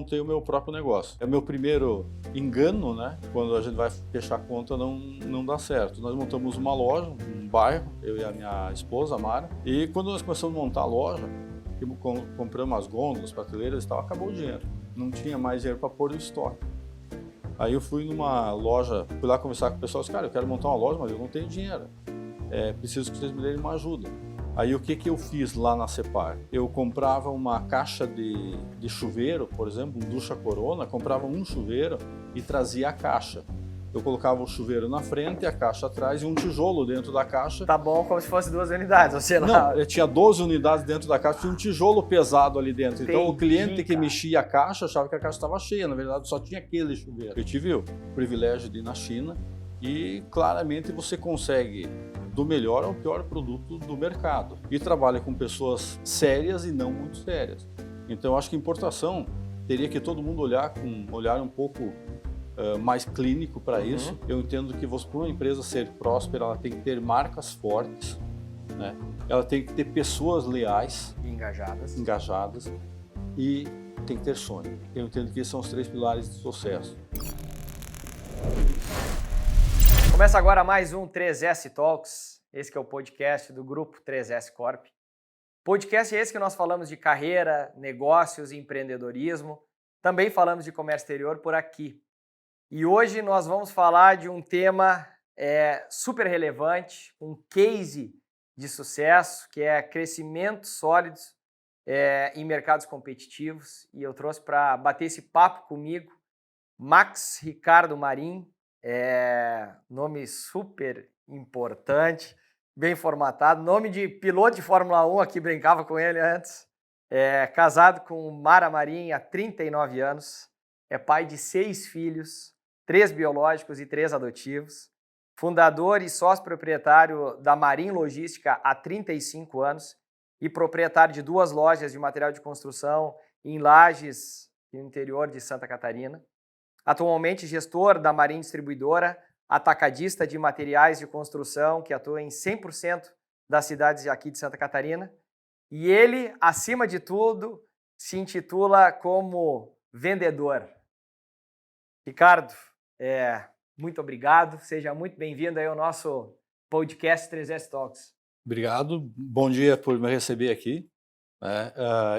montei o meu próprio negócio. É o meu primeiro engano, né? Quando a gente vai fechar a conta, não dá certo. Nós montamos uma loja, um bairro, eu e a minha esposa, a Mara, e quando nós começamos a montar a loja, compramos as gôndolas, prateleiras e tal, acabou o dinheiro. Não tinha mais dinheiro para pôr no estoque. Aí eu fui numa loja, fui lá conversar com o pessoal, disse, cara, eu quero montar uma loja, mas eu não tenho dinheiro. Preciso que vocês me deem uma ajuda. Aí o que eu fiz lá na Cepar? Eu comprava uma caixa de chuveiro, por exemplo, um Ducha Corona, comprava um chuveiro e trazia a caixa. Eu colocava o chuveiro na frente, a caixa atrás e um tijolo dentro da caixa. Tá bom, como se fosse 2 unidades, ou sei lá. Não, eu tinha 12 unidades dentro da caixa, tinha um tijolo pesado ali dentro. Então o cliente que mexia a caixa achava que a caixa estava cheia, na verdade só tinha aquele chuveiro. Eu tive o privilégio de ir na China e claramente você consegue do melhor ao pior produto do mercado. E trabalha com pessoas sérias e não muito sérias. Então eu acho que importação teria que todo mundo olhar com um olhar um pouco mais clínico para isso. Eu entendo que para uma empresa ser próspera, ela tem que ter marcas fortes, né? Ela tem que ter pessoas leais, engajadas e tem que ter sonho. Eu entendo que esses são os 3 pilares de sucesso. Começa agora mais um 3S Talks, esse que é o podcast do grupo 3S Corp. Podcast esse que nós falamos de carreira, negócios e empreendedorismo. Também falamos de comércio exterior por aqui. E hoje nós vamos falar de um tema super relevante, um case de sucesso, que é crescimentos sólidos em mercados competitivos. E eu trouxe para bater esse papo comigo Max Ricardo Marim, nome super importante, bem formatado, nome de piloto de Fórmula 1, aqui brincava com ele antes, casado com Mara Marim há 39 anos, é pai de 6 filhos, 3 biológicos e 3 adotivos, fundador e sócio-proprietário da Marim Logística há 35 anos e proprietário de 2 lojas de material de construção em Lages, no interior de Santa Catarina. Atualmente gestor da Marim Distribuidora, atacadista de materiais de construção que atua em 100% das cidades aqui de Santa Catarina. E ele, acima de tudo, se intitula como vendedor. Ricardo, muito obrigado, seja muito bem-vindo aí ao nosso podcast 3S Talks. Obrigado, bom dia por me receber aqui.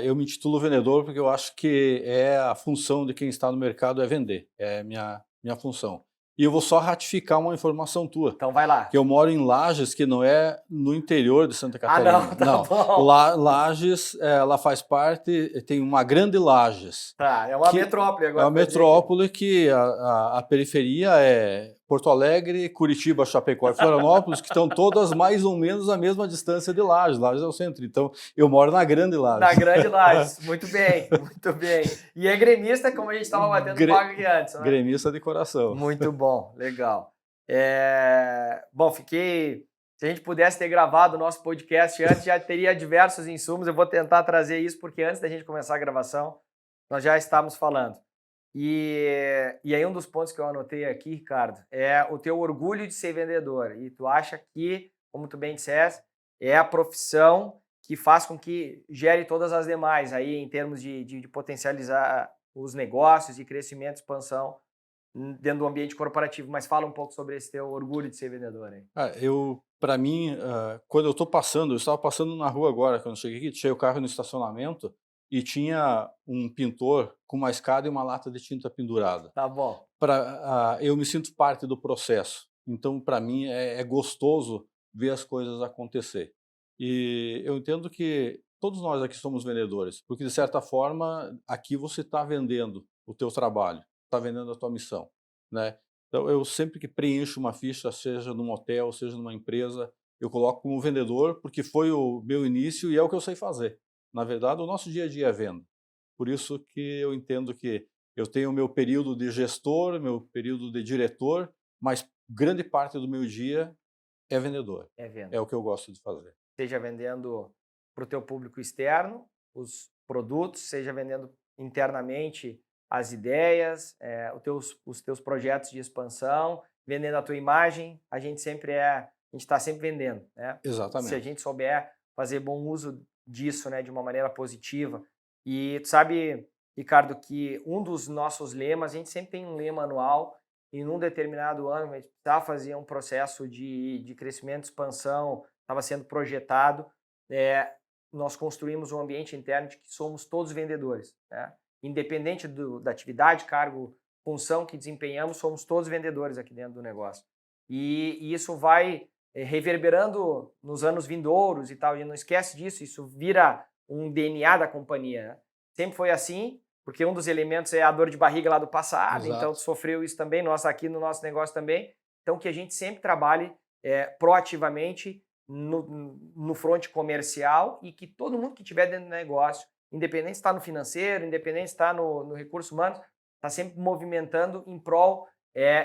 Eu me intitulo vendedor porque eu acho que a função de quem está no mercado é vender, é minha função. E eu vou só ratificar uma informação tua. Então vai lá. Que eu moro em Lages, que não é no interior de Santa Catarina. Não, bom. Lages, ela faz parte, tem uma grande Lages. Tá, é uma metrópole agora. É uma metrópole que a periferia é Porto Alegre, Curitiba, Chapecó e Florianópolis, que estão todas mais ou menos à mesma distância de Lages. Lages é o centro. Então, eu moro na grande Lages. Na grande Lages. Muito bem, muito bem. E é gremista, como a gente estava batendo pago aqui antes, né? Gremista de coração. Muito bom, legal. Bom, se a gente pudesse ter gravado o nosso podcast antes, já teria diversos insumos. Eu vou tentar trazer isso, porque antes da gente começar a gravação, nós já estávamos falando. E aí um dos pontos que eu anotei aqui, Ricardo, é o teu orgulho de ser vendedor. E tu acha que, como tu bem disseste, é a profissão que faz com que gere todas as demais aí em termos de potencializar os negócios, de crescimento, expansão dentro do ambiente corporativo. Mas fala um pouco sobre esse teu orgulho de ser vendedor aí. Para mim, quando eu estava passando na rua agora, quando eu cheguei aqui, deixei o carro no estacionamento e tinha um pintor com uma escada e uma lata de tinta pendurada. Tá bom. Eu me sinto parte do processo. Então, para mim, é gostoso ver as coisas acontecer. E eu entendo que todos nós aqui somos vendedores, porque, de certa forma, aqui você está vendendo o teu trabalho, está vendendo a tua missão, né? Então, eu sempre que preencho uma ficha, seja num hotel, seja numa empresa, eu coloco como vendedor, porque foi o meu início e é o que eu sei fazer. Na verdade, o nosso dia a dia é venda. Por isso que eu entendo que eu tenho o meu período de gestor, meu período de diretor, mas grande parte do meu dia é vendedor. É venda. É o que eu gosto de fazer. Seja vendendo para o teu público externo os produtos, seja vendendo internamente as ideias, os teus projetos de expansão, vendendo a tua imagem, a gente está sempre vendendo, né? Exatamente. Se a gente souber fazer bom uso disso, né, de uma maneira positiva. E tu sabe, Ricardo, que um dos nossos lemas, a gente sempre tem um lema anual, e num determinado ano a gente precisava fazer um processo de crescimento, expansão, estava sendo projetado, nós construímos um ambiente interno de que somos todos vendedores, né? Independente da atividade, cargo, função que desempenhamos, somos todos vendedores aqui dentro do negócio. E isso vai reverberando nos anos vindouros e tal, e não esquece disso, isso vira um DNA da companhia, né? Sempre foi assim, porque um dos elementos é a dor de barriga lá do passado, então tu sofreu isso também, nós aqui no nosso negócio também. Então que a gente sempre trabalhe proativamente no front comercial e que todo mundo que estiver dentro do negócio, independente se está no financeiro, independente se está no recurso humano, está sempre movimentando em prol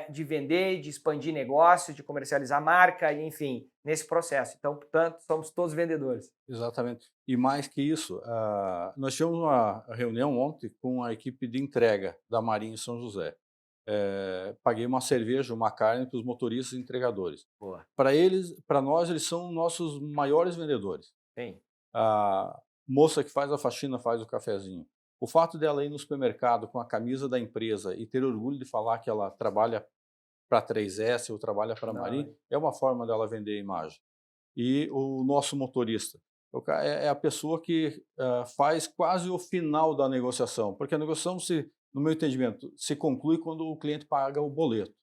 de vender, de expandir negócio, de comercializar marca, enfim, nesse processo. Então, portanto, somos todos vendedores. Exatamente. E mais que isso, nós tivemos uma reunião ontem com a equipe de entrega da Marinha em São José. Paguei uma cerveja, uma carne para os motoristas e entregadores. Boa. Para nós, eles são nossos maiores vendedores. Sim. A moça que faz a faxina faz o cafezinho. O fato dela ir no supermercado com a camisa da empresa e ter orgulho de falar que ela trabalha para a 3S ou trabalha para a Marinha, é uma forma dela vender a imagem. E o nosso motorista é a pessoa que faz quase o final da negociação, porque a negociação, no meu entendimento, se conclui quando o cliente paga o boleto.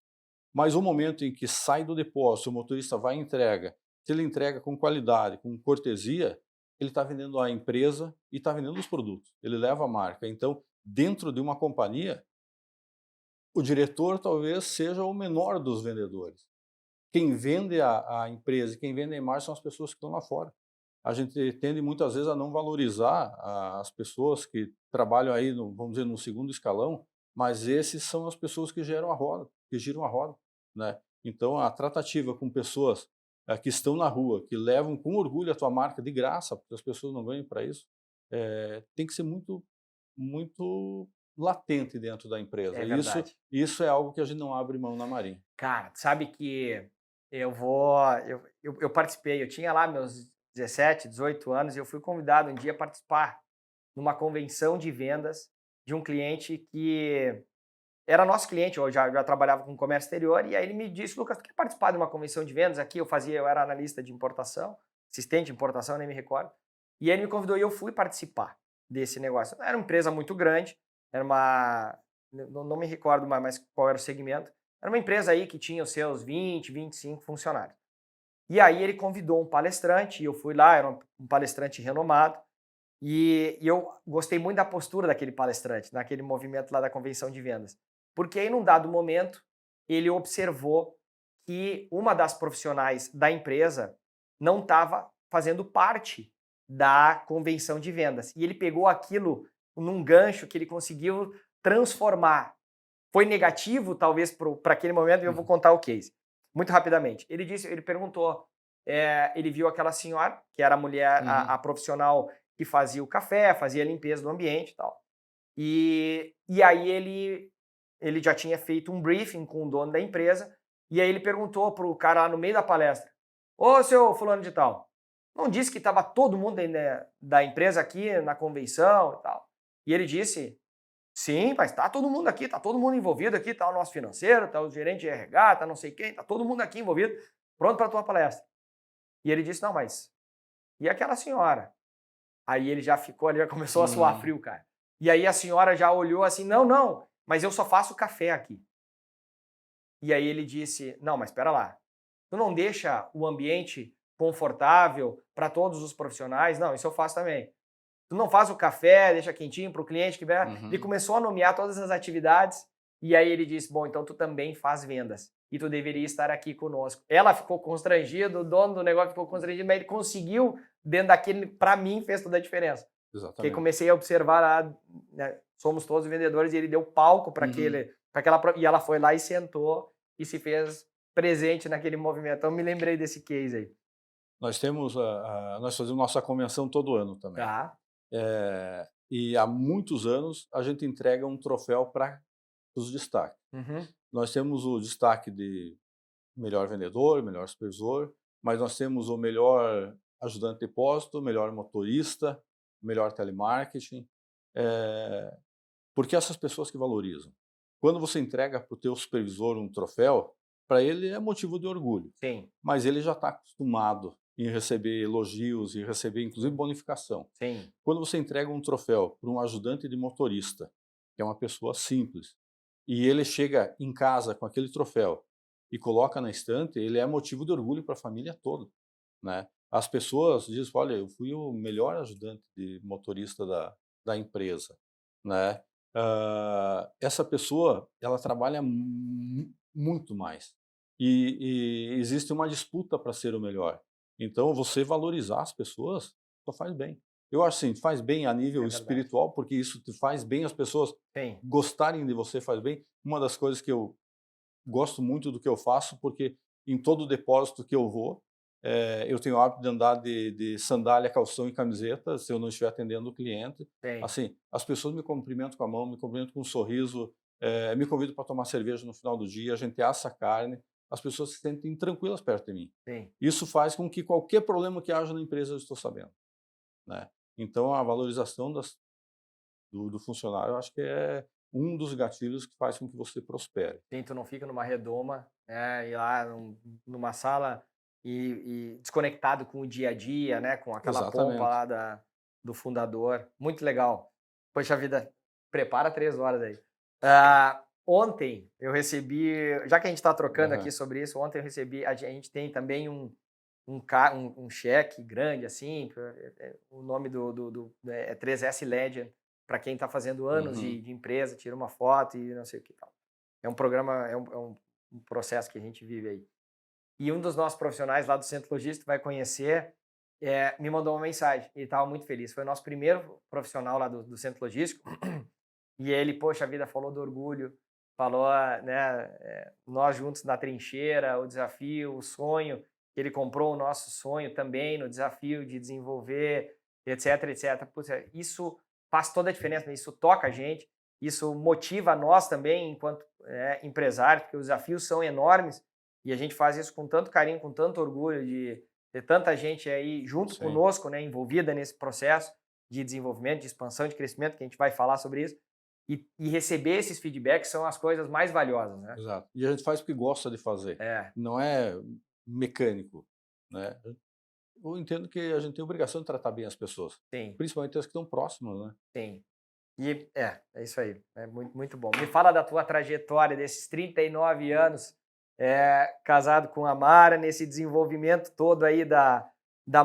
Mas o momento em que sai do depósito, o motorista vai e entrega, se ele entrega com qualidade, com cortesia, ele está vendendo a empresa e está vendendo os produtos, ele leva a marca. Então, dentro de uma companhia, o diretor talvez seja o menor dos vendedores. Quem vende a empresa, quem vende a imagem são as pessoas que estão lá fora. A gente tende muitas vezes a não valorizar as pessoas que trabalham aí, vamos dizer, no segundo escalão, mas esses são as pessoas que geram a roda, que giram a roda, né? Então, a tratativa com pessoas que estão na rua, que levam com orgulho a tua marca de graça, porque as pessoas não ganham para isso, tem que ser muito, muito latente dentro da empresa. É verdade. Isso é algo que a gente não abre mão na Marinha. Cara, sabe que eu participei, eu tinha lá meus 17, 18 anos e eu fui convidado um dia a participar numa convenção de vendas de um cliente que era nosso cliente, eu já trabalhava com comércio exterior, e aí ele me disse: Lucas, tu quer participar de uma convenção de vendas aqui? Eu era analista de importação, assistente de importação, nem me recordo, e ele me convidou e eu fui participar desse negócio. Era uma empresa muito grande, era uma, não me recordo mais qual era o segmento, era uma empresa aí que tinha os seus 20, 25 funcionários. E aí ele convidou um palestrante, e eu fui lá, era um palestrante renomado, e eu gostei muito da postura daquele palestrante, naquele movimento lá da convenção de vendas. Porque aí, num dado momento, ele observou que uma das profissionais da empresa não estava fazendo parte da convenção de vendas. E ele pegou aquilo num gancho que ele conseguiu transformar. Foi negativo, talvez, para aquele momento, e eu vou contar o case. Muito rapidamente. Ele perguntou, ele viu aquela senhora, que era a mulher, a profissional que fazia o café, fazia a limpeza do ambiente e tal. E aí ele já tinha feito um briefing com o dono da empresa, e aí ele perguntou para o cara lá no meio da palestra: ô, seu fulano de tal, não disse que estava todo mundo da empresa aqui na convenção e tal? E ele disse: sim, mas está todo mundo aqui, está todo mundo envolvido aqui, está o nosso financeiro, está o gerente de RH, está não sei quem, está todo mundo aqui envolvido, pronto para a tua palestra. E ele disse: não, mas e aquela senhora? Aí ele já ficou ali, já começou a suar frio, cara. E aí a senhora já olhou assim: não, mas eu só faço café aqui. E aí ele disse: não, mas espera lá, tu não deixa o ambiente confortável para todos os profissionais? Não, isso eu faço também. Tu não faz o café, deixa quentinho para o cliente que vem. Ele começou a nomear todas as atividades e aí ele disse: bom, então tu também faz vendas e tu deveria estar aqui conosco. Ela ficou constrangida, o dono do negócio ficou constrangido, mas ele conseguiu, dentro daquele, para mim, fez toda a diferença. Exatamente. Porque comecei a observar, né, somos todos vendedores, e ele deu palco para aquela, e ela foi lá e sentou e se fez presente naquele movimento. Então me lembrei desse case aí. Nós fazemos nossa convenção todo ano também. Tá. E há muitos anos a gente entrega um troféu para os destaques. Nós temos o destaque de melhor vendedor, melhor supervisor, mas nós temos o melhor ajudante de depósito, melhor motorista, melhor telemarketing. Porque essas pessoas que valorizam. Quando você entrega para o teu supervisor um troféu, para ele é motivo de orgulho, Sim, mas ele já está acostumado em receber elogios e receber inclusive bonificação. sim, Quando você entrega um troféu para um ajudante de motorista, que é uma pessoa simples, e ele chega em casa com aquele troféu e coloca na estante, ele é motivo de orgulho para a família toda, né? As pessoas dizem, olha, eu fui o melhor ajudante de motorista da empresa, né? Essa pessoa, ela trabalha muito mais. E existe uma disputa para ser o melhor. Então, você valorizar as pessoas só faz bem. Eu acho assim, faz bem a nível é verdade. espiritual, porque isso te faz bem, as pessoas Sim, gostarem de você faz bem. Uma das coisas que eu gosto muito do que eu faço, porque em todo depósito que eu vou, eu tenho o hábito de andar de sandália, calção e camiseta, se eu não estiver atendendo o cliente. sim, Assim, as pessoas me cumprimentam com a mão, me cumprimentam com um sorriso, me convidam para tomar cerveja no final do dia, a gente assa a carne, as pessoas se sentem tranquilas perto de mim. sim. Isso faz com que qualquer problema que haja na empresa eu estou sabendo, né? Então, a valorização do funcionário, eu acho que é um dos gatilhos que faz com que você prospere. Sim, tu não fica numa redoma, né, e lá numa sala e desconectado com o dia a dia, né, com aquela pompa Exatamente. lá do fundador. Muito legal. Poxa vida, prepara 3 horas aí. Ontem eu recebi, já que a gente está trocando aqui Aham. sobre isso, ontem eu recebi, a gente tem também um cheque grande, assim, o nome é 3S Legend, para quem está fazendo anos Uhum. de empresa, tira uma foto e não sei o que tal. É um programa, um processo que a gente vive aí. E um dos nossos profissionais lá do Centro Logístico vai conhecer, me mandou uma mensagem. Ele estava muito feliz. Foi o nosso primeiro profissional lá do Centro Logístico. E ele, poxa vida, falou do orgulho, falou, né, nós juntos na trincheira, o desafio, o sonho, que ele comprou o nosso sonho também no desafio de desenvolver, etc, etc. Puxa, isso faz toda a diferença, né? Isso toca a gente, isso motiva nós também enquanto empresários, porque os desafios são enormes e a gente faz isso com tanto carinho, com tanto orgulho de ter tanta gente aí junto Sim, conosco, né, envolvida nesse processo de desenvolvimento, de expansão, de crescimento, que a gente vai falar sobre isso. E receber esses feedbacks são as coisas mais valiosas, né? exato. E a gente faz porque gosta de fazer, É, não é mecânico, né. Eu entendo que a gente tem a obrigação de tratar bem as pessoas, sim, principalmente as que estão próximas, né. sim. E é isso aí. É muito, muito bom. Me fala da tua trajetória desses 39 anos, casado com a Mara, nesse desenvolvimento todo aí da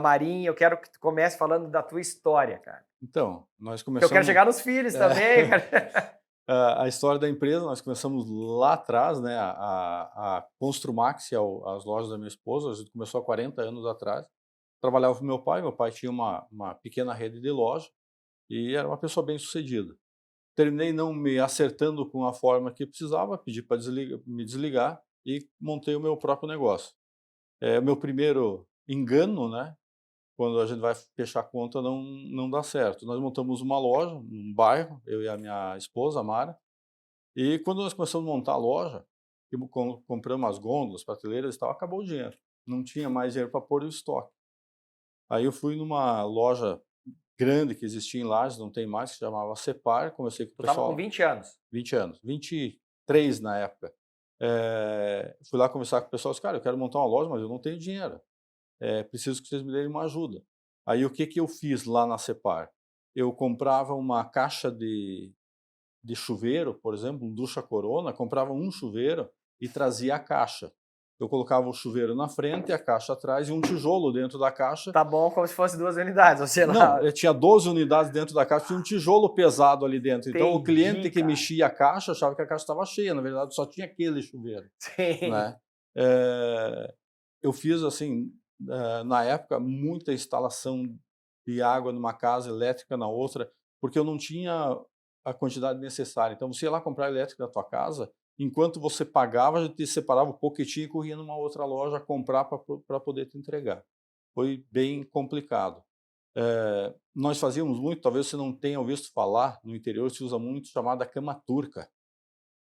Marinha. Eu quero que tu comece falando da tua história, cara. Então, nós Porque eu quero começamos chegar nos filhos também, cara. a história da empresa, nós começamos lá atrás, né, a Construmax, que é as lojas da minha esposa, a gente começou há 40 anos atrás. Trabalhava com meu pai tinha uma pequena rede de loja e era uma pessoa bem-sucedida. Terminei não me acertando com a forma que precisava, pedi para me desligar e montei o meu próprio negócio. O meu primeiro engano, né, quando a gente vai fechar a conta não dá certo. Nós montamos uma loja num bairro, eu e a minha esposa, a Mara, e quando nós começamos a montar a loja, e compramos as gôndolas, prateleiras e tal, acabou o dinheiro. Não tinha mais dinheiro para pôr o estoque. Aí eu fui numa loja grande que existia em Lages, não tem mais, que se chamava Cepar, conversei com o Tu tava com pessoal, 20 anos. 20 anos, 23 na época. Fui lá conversar com o pessoal, disse: "Cara, eu quero montar uma loja, mas eu não tenho dinheiro. Preciso que vocês me deem uma ajuda". Aí o que que eu fiz lá na Cepar? Eu comprava uma caixa de chuveiro, por exemplo, um Ducha Corona, comprava um chuveiro e trazia a caixa. Eu colocava o chuveiro na frente, a caixa atrás e um tijolo dentro da caixa. Tá bom como se fosse 2 unidades, ou sei Não, lá. tinha 12 unidades dentro da caixa, tinha um tijolo pesado ali dentro. Então o cliente Entendi, que cara. mexia a caixa achava que a caixa estava cheia, na verdade só tinha aquele chuveiro, Sim. né. Eh, eu fiz assim, na época, muita instalação de água numa casa, elétrica na outra, porque eu não tinha a quantidade necessária. Então você ia lá comprar elétrica da tua casa, enquanto você pagava, a gente separava o pouco que tinha e corria numa outra loja comprar para poder te entregar. Foi bem complicado. Nós fazíamos muito, talvez você não tenha ouvido falar, no interior se usa muito, chamada cama turca.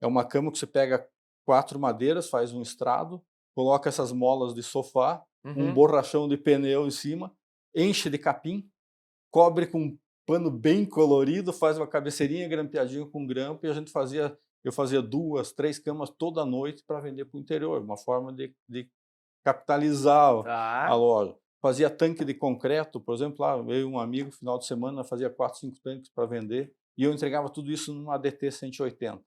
É uma cama que você pega 4 madeiras, faz um estrado, coloca essas molas de sofá, um Uhum. borrachão de pneu em cima, enche de capim, cobre com pano bem colorido, faz uma cabeceirinha grampeadinha com grampo e eu fazia 2, 3 camas toda noite para vender para o interior, uma forma de capitalizar a Tá. loja. Fazia tanque de concreto, por exemplo, lá veio um amigo, final de semana, fazia 4, 5 tanques para vender, e eu entregava tudo isso numa DT 180.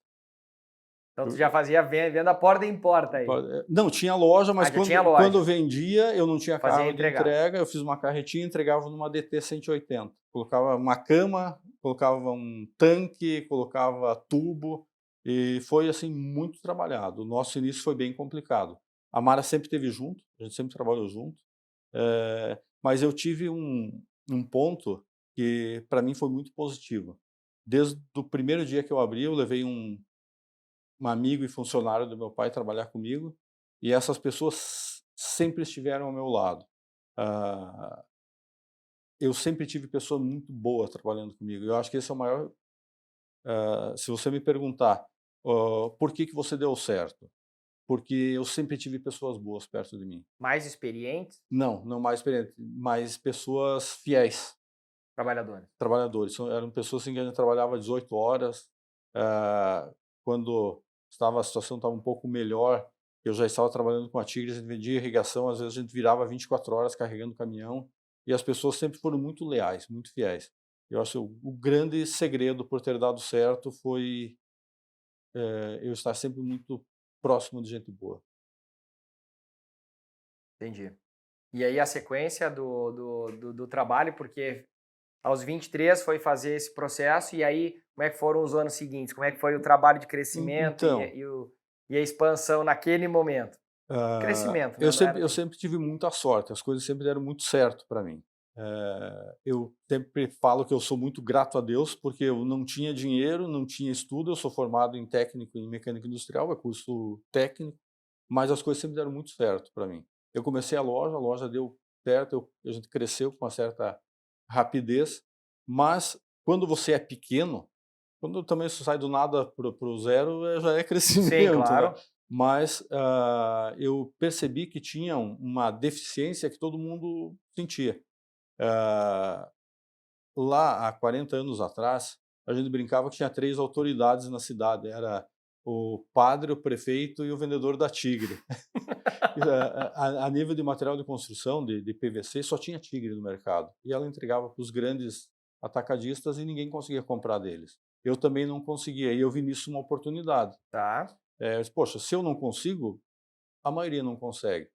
Então tu já fazia venda porta em porta aí. Não, tinha loja, mas Já tinha quando loja. eu vendia, eu não tinha Fazia carro de entregar. entrega, eu fiz uma carretinha e entregava numa DT 180. Colocava uma cama, colocava um tanque, colocava tubo, e foi assim muito trabalhado. O nosso início foi bem complicado. A Mara sempre esteve junto, a gente sempre trabalhou junto, mas eu tive um ponto que para mim foi muito positivo. Desde o primeiro dia que eu abri, eu levei um amigo e funcionário do meu pai trabalhar comigo, e essas pessoas sempre estiveram ao meu lado. Ah, eu sempre tive pessoas muito boas trabalhando comigo. Eu acho que esse é o maior. Se você me perguntar por que você deu certo, porque eu sempre tive pessoas boas perto de mim. Mais experientes, Não, não mais experiente, mas pessoas fiéis, trabalhadores. trabalhadores. Eram pessoas assim, que a gente trabalhava 18 horas. Quando a situação estava um pouco melhor, eu já estava trabalhando com a Tigre, a gente vendia irrigação, às vezes a gente virava 24 horas carregando caminhão, e as pessoas sempre foram muito leais, muito fiéis. Eu acho que o grande segredo por ter dado certo foi eu estar sempre muito próximo de gente boa. Entendi. E aí a sequência do trabalho, porque aos 23 foi fazer esse processo, e aí como é que foram os anos seguintes? Como é que foi o trabalho de crescimento Então, e a expansão naquele momento? Crescimento, né? Não era eu nem... sempre tive muita sorte, as coisas sempre deram muito certo para mim. Eu sempre falo que eu sou muito grato a Deus, porque eu não tinha dinheiro, não tinha estudo, eu sou formado em técnico em mecânica industrial, é curso técnico, mas as coisas sempre deram muito certo para mim. Eu comecei a loja deu certo, a gente cresceu com uma certa rapidez, mas quando você é pequeno, quando também você sai do nada para o zero, já é Sim, crescimento, né. claro. Mas, eu percebi que tinha uma deficiência que todo mundo sentia. Ah, lá há 40 anos atrás, a gente brincava que tinha 3 autoridades na cidade, era o padre, o prefeito e o vendedor da Tigre. E, a nível de material de construção, de PVC, só tinha Tigre no mercado, e ela entregava para os grandes atacadistas e ninguém conseguia comprar deles. Eu também não conseguia, e eu vi nisso uma oportunidade. Tá. Eu disse: "Poxa, se eu não consigo, a maioria não consegue".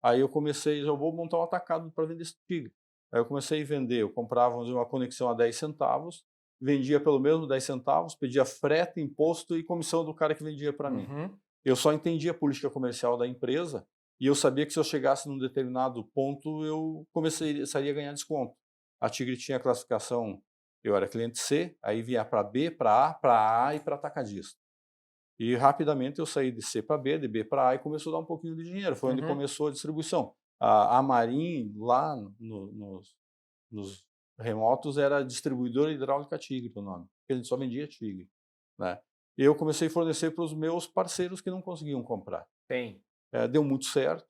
Aí eu comecei, já vou montar um atacado para vender esse Tigre. Aí eu comecei a vender, eu comprava, vamos dizer, uma conexão a 10 centavos, vendia pelo mesmo 10 centavos, pedia frete, imposto e comissão do cara que vendia para mim. Uhum. Eu só entendia a política comercial da empresa e eu sabia que se eu chegasse num determinado ponto, eu começaria a ganhar desconto. A Tigre tinha a classificação, eu era cliente C, aí vinha para B, para A e para atacadista. E rapidamente eu saí de C para B, de B para A e começou a dar um pouquinho de dinheiro, foi onde Uhum. começou a distribuição. A Marim, lá nos remotos, era distribuidora hidráulica Tigre o nome, porque a gente só vendia Tigre, né. E eu comecei a fornecer para os meus parceiros que não conseguiam comprar. Tem. Deu muito certo.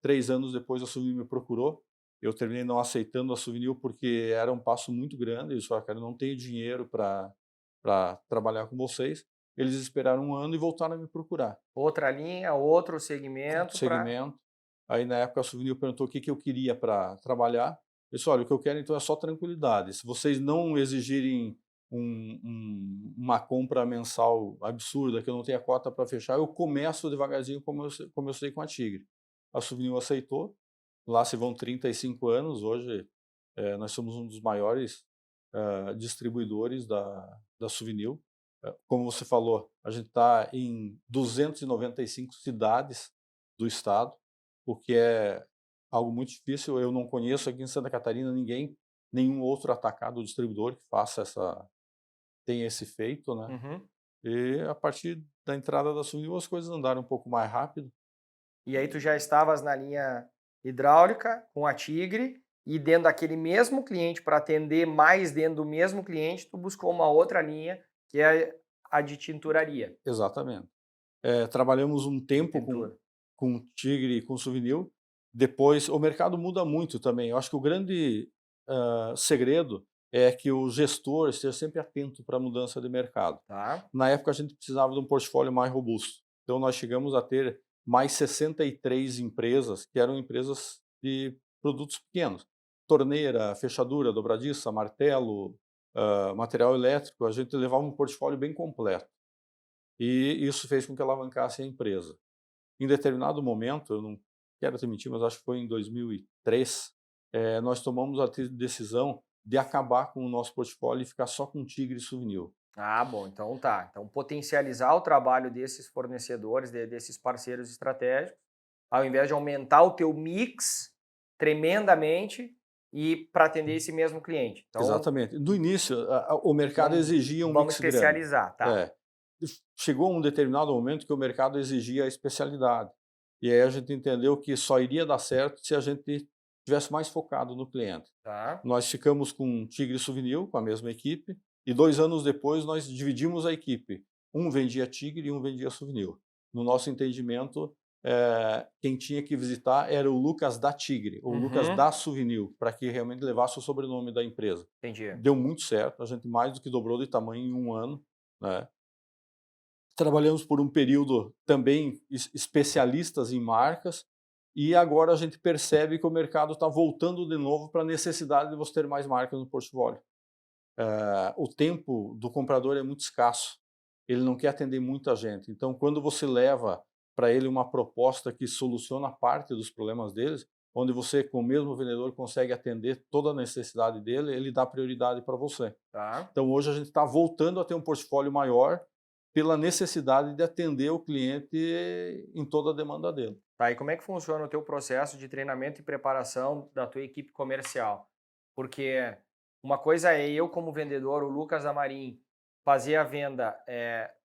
3 anos depois a Suvinil me procurou, eu terminei não aceitando a Suvinil porque era um passo muito grande, eles falaram: "Cara, eu não tenho dinheiro para trabalhar com vocês". Eles esperaram 1 ano e voltaram a me procurar. Outra linha, outro Outro segmento para... segmento. Aí na época a Suvinil perguntou o que eu queria para trabalhar. Eu disse: "Olha, o que eu quero então é só tranquilidade. Se vocês não exigirem uma compra mensal absurda, que eu não tenha cota para fechar, eu começo devagarzinho como eu comecei com a Tigre". A Suvinil aceitou. Lá se vão 35 anos, hoje, nós somos um dos maiores, distribuidores da Suvinil. Como você falou, a gente está em 295 cidades do estado, o que é algo muito difícil. Eu não conheço aqui em Santa Catarina nenhum outro atacado ou distribuidor que faça tenha esse feito, né. Uhum. E a partir da entrada da Suvinil as coisas andaram um pouco mais rápido. E aí tu já estavas na linha hidráulica com a Tigre, e dentro daquele mesmo cliente, para atender mais dentro do mesmo cliente, tu buscou uma outra linha, que é a de tinturaria, Exatamente. Trabalhamos um de tempo pintura. com Tigre e com Suvinil. Depois o mercado muda muito também. Eu acho que o grande, segredo é que o gestor esteja sempre atento para a mudança de mercado. Tá. Na época, a gente precisava de um portfólio mais robusto. Então, nós chegamos a ter mais 63 empresas, que eram empresas de produtos pequenos. Torneira, fechadura, dobradiça, martelo, material elétrico. A gente levava um portfólio bem completo. E isso fez com que alavancasse a empresa. Em determinado momento, eu não quero te mentir, mas acho que foi em 2003, nós tomamos a decisão de acabar com o nosso portfólio e ficar só com Tigre e Souvenir. Ah, bom, então tá. Então, potencializar o trabalho desses fornecedores, desses parceiros estratégicos, ao invés de aumentar o teu mix tremendamente e para atender esse mesmo cliente. Então, Exatamente. No início, o mercado exigia um vamos mix grande. especializar, tá? É. Chegou um determinado momento que o mercado exigia a especialidade. E aí a gente entendeu que só iria dar certo se a gente tivesse mais focado no cliente. Tá. Nós ficamos com Tigre e Souvenir, com a mesma equipe, e 2 anos depois nós dividimos a equipe. Um vendia Tigre e um vendia Souvenir. No nosso entendimento, quem tinha que visitar era o Lucas da Tigre, ou o Lucas da Souvenir, para que realmente levasse o sobrenome da empresa. Entendi. Deu muito certo, a gente mais do que dobrou de tamanho em um ano, né? Trabalhamos por um período também especialistas em marcas, e agora a gente percebe que o mercado está voltando de novo para a necessidade de você ter mais marcas no portfólio. O tempo do comprador é muito escasso, ele não quer atender muita gente. Então, quando você leva para ele uma proposta que soluciona parte dos problemas deles, onde você, com o mesmo vendedor, consegue atender toda a necessidade dele, ele dá prioridade para você. Tá. Então, hoje a gente está voltando a ter um portfólio maior pela necessidade de atender o cliente em toda a demanda dele. Tá, e como é que funciona o teu processo de treinamento e preparação da tua equipe comercial? Porque uma coisa é eu, como vendedor, o Lucas Amarim, fazer a venda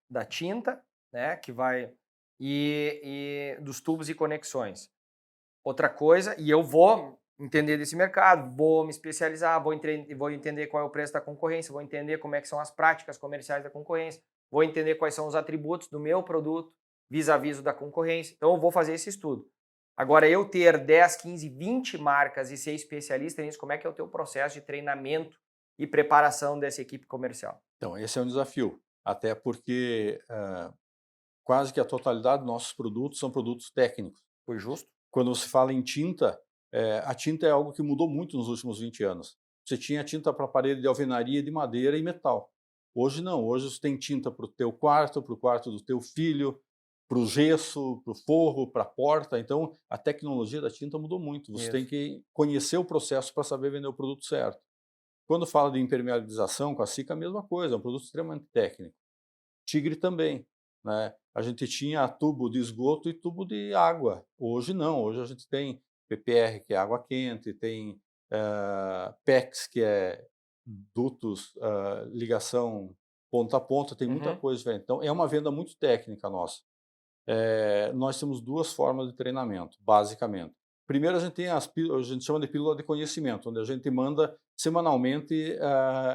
da tinta, né, que vai, e dos tubos e conexões. Outra coisa, e eu vou entender desse mercado, vou me especializar, vou entender qual é o preço da concorrência, vou entender como é que são as práticas comerciais da concorrência, vou entender quais são os atributos do meu produto vis-à-vis da concorrência. Então, eu vou fazer esse estudo. Agora, eu ter 10, 15, 20 marcas e ser especialista nisso, como é que é o teu processo de treinamento e preparação dessa equipe comercial? Então, esse é um desafio, até porque quase que a totalidade dos nossos produtos são produtos técnicos. Foi justo? Quando você fala em tinta, a tinta é algo que mudou muito nos últimos 20 anos. Você tinha tinta para parede de alvenaria, de madeira e metal. Hoje não, hoje você tem tinta para o teu quarto, para o quarto do teu filho, para o gesso, para o forro, para a porta. Então, a tecnologia da tinta mudou muito. Você tem que conhecer o processo para saber vender o produto certo. Quando fala de impermeabilização, com a Sika, a mesma coisa, é um produto extremamente técnico. Tigre também, né? A gente tinha tubo de esgoto e tubo de água. Hoje não, hoje a gente tem PPR, que é água quente, tem PEX, que é dutos, ligação ponta a ponta, tem muita coisa diferente. Então, é uma venda muito técnica nossa. Nós temos 2 formas de treinamento, basicamente. Primeiro, a gente tem a gente chama de pílula de conhecimento, onde a gente manda semanalmente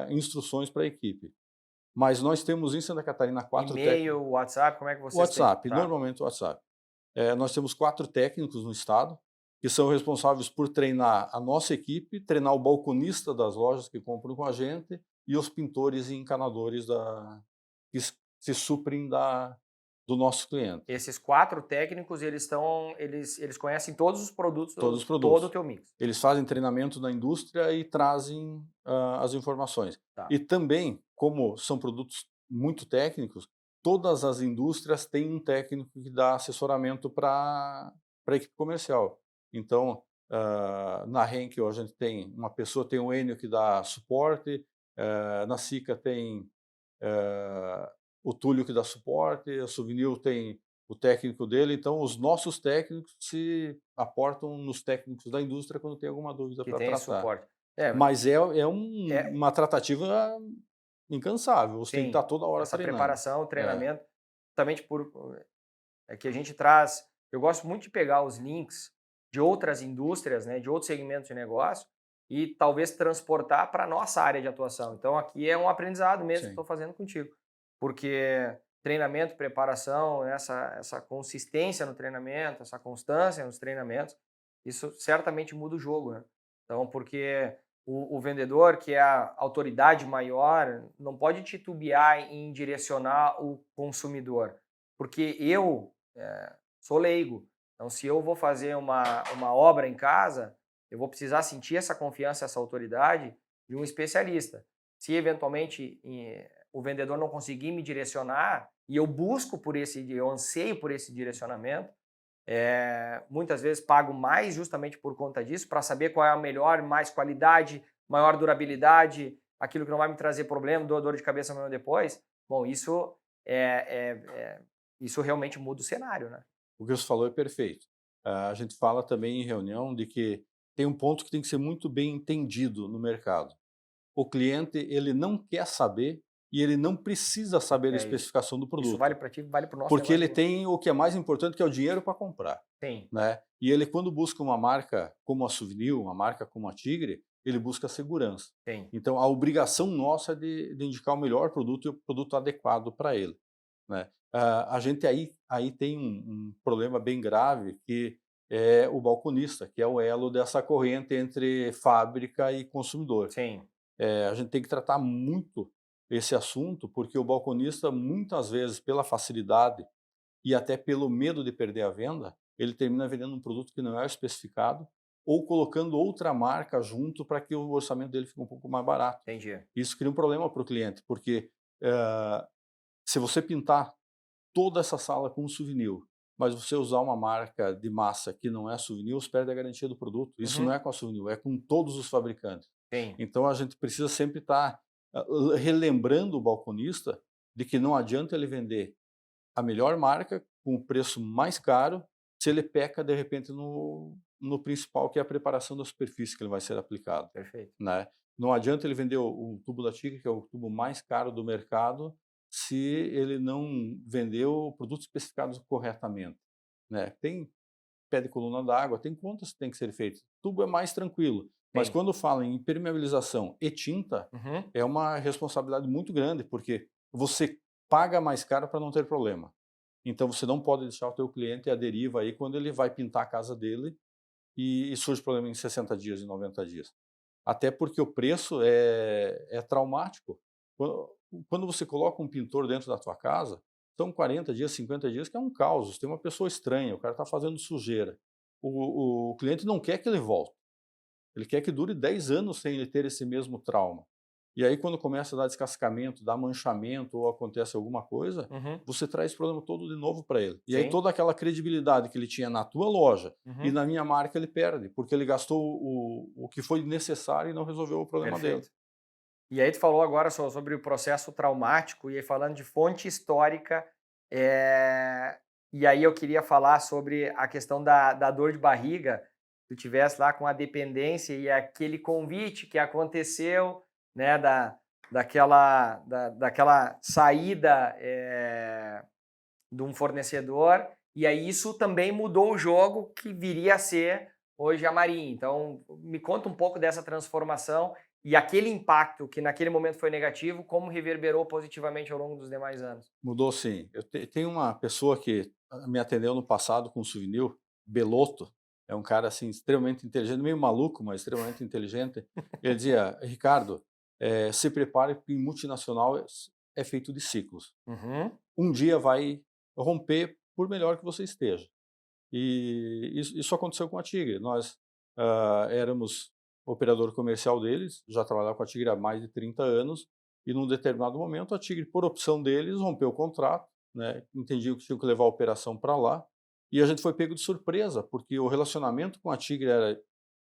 instruções para a equipe. Mas nós temos em Santa Catarina 4 técnicos. E-mail, WhatsApp, como é que vocês WhatsApp, têm? Tá. normalmente WhatsApp. Nós temos 4 técnicos no estado, que são responsáveis por treinar a nossa equipe, treinar o balconista das lojas que compram com a gente e os pintores e encanadores que se suprem do nosso cliente. Esses 4 técnicos, eles conhecem todos os produtos, Todos os produtos. todo o teu mix. Eles fazem treinamento na indústria e trazem as informações. Tá. E também, como são produtos muito técnicos, todas as indústrias têm um técnico que dá assessoramento para a equipe comercial. Então, na Henkel a gente tem uma pessoa, tem o Enio que dá suporte, na Sika tem o Túlio que dá suporte, a Souvenir tem o técnico dele, então os nossos técnicos se aportam nos técnicos da indústria quando tem alguma dúvida para tratar. Suporte. Mas uma tratativa incansável, você tem que estar toda hora essa treinando. Preparação, treinamento, justamente que a gente traz. Eu gosto muito de pegar os links de outras indústrias, né, de outros segmentos de negócio e talvez transportar para a nossa área de atuação. Então aqui é um aprendizado mesmo que estou fazendo contigo, porque treinamento, preparação, essa consistência no treinamento, essa constância nos treinamentos, isso certamente muda o jogo, né? Então, porque o vendedor, que é a autoridade maior, não pode titubear em direcionar o consumidor, porque eu sou leigo. Então, se eu vou fazer uma obra em casa, eu vou precisar sentir essa confiança, essa autoridade de um especialista. Se eventualmente o vendedor não conseguir me direcionar e eu anseio por esse direcionamento, muitas vezes pago mais justamente por conta disso, para saber qual é a melhor, mais qualidade, maior durabilidade, aquilo que não vai me trazer problema, dor de cabeça amanhã depois. Bom, isso realmente muda o cenário, né? O que você falou é perfeito. A gente fala também em reunião de que tem um ponto que tem que ser muito bem entendido no mercado. O cliente, ele não quer saber e ele não precisa saber a É isso. especificação do Isso vale produto, para ti, vale para o nosso porque negócio ele também. tem o que é mais importante, que é o dinheiro para comprar, Tem, né? E ele, quando busca uma marca como a Souvenir, uma marca como a Tigre, ele busca segurança. tem. Então, a obrigação nossa é de indicar o melhor produto e o produto adequado para ele, né? A gente aí tem um problema bem grave, que é o balconista, que é o elo dessa corrente entre fábrica e consumidor. Sim, A gente tem que tratar muito esse assunto, porque o balconista, muitas vezes, pela facilidade e até pelo medo de perder a venda, ele termina vendendo um produto que não é o especificado ou colocando outra marca junto para que o orçamento dele fique um pouco mais barato. entendi. Isso cria um problema para o cliente, porque se você pintar toda essa sala com um souvenir, mas você usar uma marca de massa que não é souvenir, você perde a garantia do produto. Isso não Uhum, é com a souvenir, é com todos os fabricantes. tem, Então a gente precisa sempre estar relembrando o balconista de que não adianta ele vender a melhor marca com o preço mais caro se ele peca de repente no principal, que é a preparação da superfície que ele vai ser aplicado, perfeito. né? Não adianta ele vender o tubo da Tigre, que é o tubo mais caro do mercado, se ele não vendeu produtos especificados corretamente, né? Tem pé de coluna d'água, tem contas que tem que ser feitas. Tubo é mais tranquilo, mas Tem. quando fala em impermeabilização e tinta, Uhum, é uma responsabilidade muito grande, porque você paga mais caro para não ter problema. Então você não pode deixar o teu cliente à deriva aí quando ele vai pintar a casa dele e surge problema em 60 dias, em 90 dias. Até porque o preço é traumático. Quando você coloca um pintor dentro da tua casa, são 40 dias, 50 dias, que é um caos. Tem uma pessoa estranha, o cara está fazendo sujeira. O cliente não quer que ele volte. Ele quer que dure 10 anos sem ele ter esse mesmo trauma. E aí, quando começa a dar descascamento, dá manchamento ou acontece alguma coisa, uhum, você traz esse problema todo de novo para ele. E aí, sim, toda aquela credibilidade que ele tinha na tua loja e uhum, na minha marca, ele perde, porque ele gastou o que foi necessário e não resolveu o problema dele. perfeito. E aí tu falou agora sobre o processo traumático, e aí falando de fonte histórica, e aí eu queria falar sobre a questão da dor de barriga. Tu tivesse lá com a dependência e aquele convite que aconteceu, né, daquela saída de um fornecedor, e aí isso também mudou o jogo que viria a ser hoje a Marinha. Então, me conta um pouco dessa transformação e aquele impacto que naquele momento foi negativo, como reverberou positivamente ao longo dos demais anos. Mudou sim. Tenho uma pessoa que me atendeu no passado com souvenir, Beloto, é um cara assim extremamente inteligente, meio maluco, mas extremamente inteligente. Ele dizia: Ricardo, se prepare, porque em multinacional é feito de ciclos. Uhum, Um dia vai romper, por melhor que você esteja. E isso aconteceu com a Tigre. Nós éramos operador comercial deles, já trabalhava com a Tigre há mais de 30 anos, e num determinado momento a Tigre, por opção deles, rompeu o contrato, né, entendiam que tinham que levar a operação para lá, e a gente foi pego de surpresa, porque o relacionamento com a Tigre era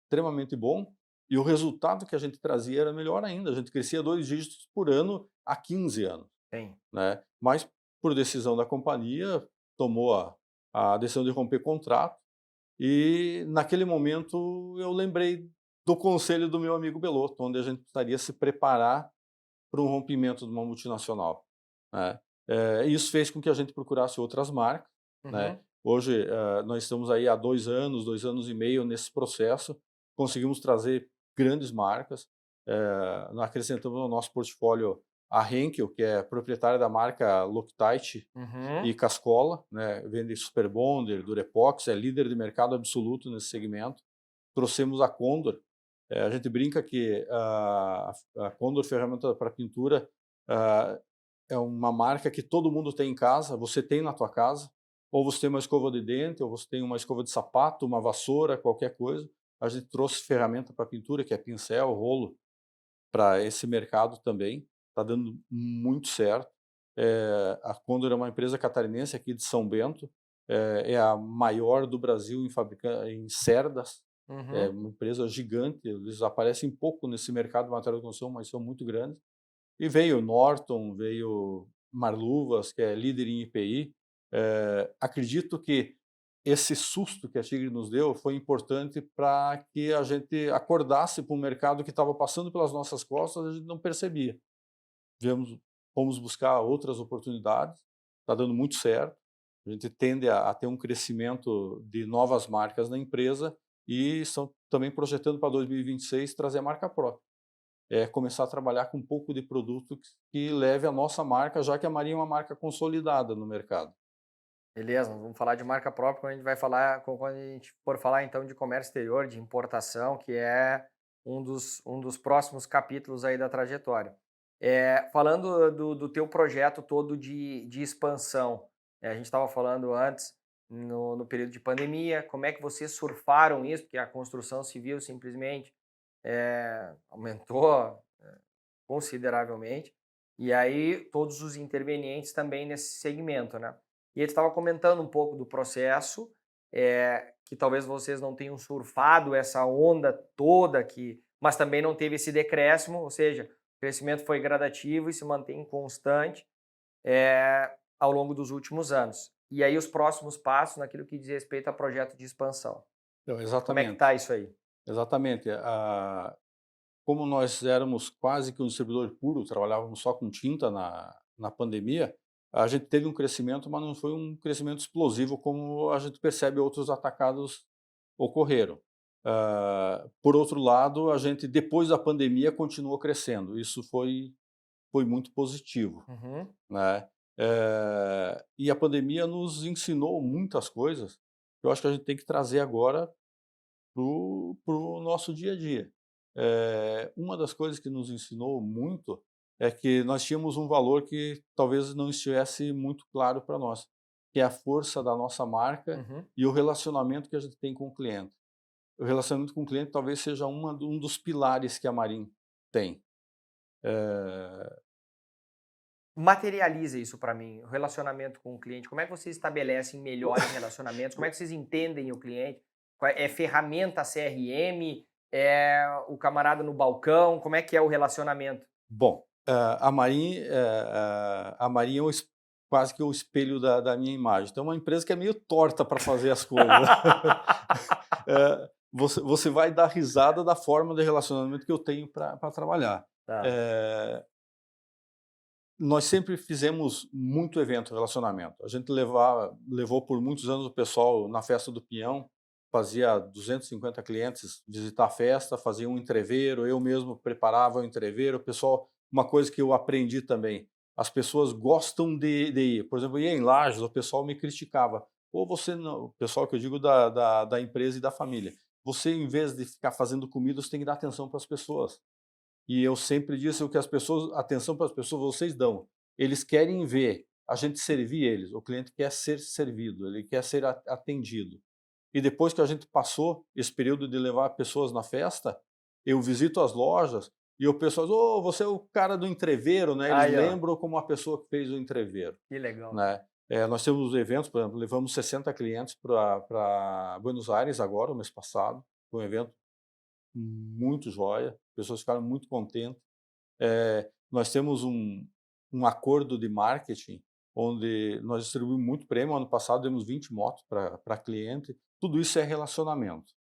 extremamente bom, e o resultado que a gente trazia era melhor ainda, a gente crescia 2 dígitos por ano há 15 anos, tem. né? Mas, por decisão da companhia, tomou a decisão de romper contrato, e naquele momento eu lembrei do conselho do meu amigo Belotto, onde a gente precisaria se preparar para um rompimento de uma multinacional, né. Isso fez com que a gente procurasse outras marcas, né. Uhum, Hoje, nós estamos aí há 2 anos e meio nesse processo, conseguimos trazer grandes marcas, nós acrescentamos no nosso portfólio a Henkel, que é proprietária da marca Loctite e uhum, Cascola, né, vende Super Bonder, Durepox, é líder de mercado absoluto nesse segmento. Trouxemos a Condor, A gente brinca que a Condor Ferramenta para Pintura ah, é uma marca que todo mundo tem em casa, você tem na tua casa, ou você tem uma escova de dente, ou você tem uma escova de sapato, uma vassoura, qualquer coisa. A gente trouxe ferramenta para pintura, que é pincel, rolo, para esse mercado também. Está dando muito certo. A Condor é uma empresa catarinense aqui de São Bento, é a maior do Brasil em cerdas, é Uhum. uma empresa gigante, eles aparecem pouco nesse mercado de material de construção, mas são muito grandes. E veio Norton, veio Marluvas, que é líder em IPI. Acredito que esse susto que a Tigre nos deu foi importante para que a gente acordasse para um mercado que estava passando pelas nossas costas, a gente não percebia. Viemos, fomos buscar outras oportunidades, está dando muito certo. A gente tende a ter um crescimento de novas marcas na empresa e estão também projetando para 2026 trazer a marca própria. Começar a trabalhar com um pouco de produto que leve a nossa marca, já que a Marinha é uma marca consolidada no mercado. Beleza, nós vamos falar de marca própria quando a gente vai falar, quando a gente for falar então de comércio exterior, de importação, que é um dos próximos capítulos aí da trajetória. Falando do teu projeto todo de expansão, a gente estava falando antes, no período de pandemia, como é que vocês surfaram isso, porque a construção civil simplesmente aumentou consideravelmente, e aí todos os intervenientes também nesse segmento, né? E ele estava comentando um pouco do processo, que talvez vocês não tenham surfado essa onda toda, mas também não teve esse decréscimo, ou seja, o crescimento foi gradativo e se mantém constante ao longo dos últimos anos. E aí os próximos passos naquilo que diz respeito a projeto de expansão. Então, Como é que exatamente, está isso aí? exatamente. Como nós éramos quase que um distribuidor puro, trabalhávamos só com tinta na pandemia, a gente teve um crescimento, mas não foi um crescimento explosivo como a gente percebe outros atacados ocorreram. Por outro lado, a gente, depois da pandemia, continuou crescendo. Isso foi muito positivo, Uhum. né? E a pandemia nos ensinou muitas coisas que eu acho que a gente tem que trazer agora para o nosso dia a dia. Uma das coisas que nos ensinou muito é que nós tínhamos um valor que talvez não estivesse muito claro para nós, que é a força da nossa marca Uhum. e o relacionamento que a gente tem com o cliente. O relacionamento com o cliente talvez seja um dos pilares que a Marin tem. Materializa isso para mim, o relacionamento com o cliente. Como é que vocês estabelecem melhores relacionamentos? Como é que vocês entendem o cliente? É ferramenta CRM? É o camarada no balcão? Como é que é o relacionamento? Bom, a Marin é quase que o espelho da minha imagem. Então, é uma empresa que é meio torta para fazer as coisas. Você vai dar risada da forma de relacionamento que eu tenho para trabalhar. Tá. Eh, Nós sempre fizemos muito evento de relacionamento. A gente levou por muitos anos o pessoal na festa do Pinhão, fazia 250 clientes visitar a festa, fazia um entreveiro, eu mesmo preparava o entreveiro. O pessoal, uma coisa que eu aprendi também, as pessoas gostam de ir. Por exemplo, eu ia em Lages, o pessoal me criticava. Ou você não, o pessoal que eu digo da empresa e da família. Você, em vez de ficar fazendo comida, você tem que dar atenção para as pessoas. E eu sempre disse o que as pessoas, atenção para as pessoas, vocês dão. Eles querem ver a gente servir eles. O cliente quer ser servido, ele quer ser atendido. E depois que a gente passou esse período de levar pessoas na festa, eu visito as lojas e o pessoal diz: "Oh, você é o cara do entreveiro", né? Eles Aí, ó, lembram como a pessoa que fez o entreveiro, que legal. né? Nós temos eventos, por exemplo, levamos 60 clientes para Buenos Aires agora, o mês passado, foi um evento muito joia, pessoas ficaram muito contentes. Nós temos um acordo de marketing, onde nós distribuímos muito prêmio. Ano passado demos 20 motos para cliente. Tudo isso é relacionamento.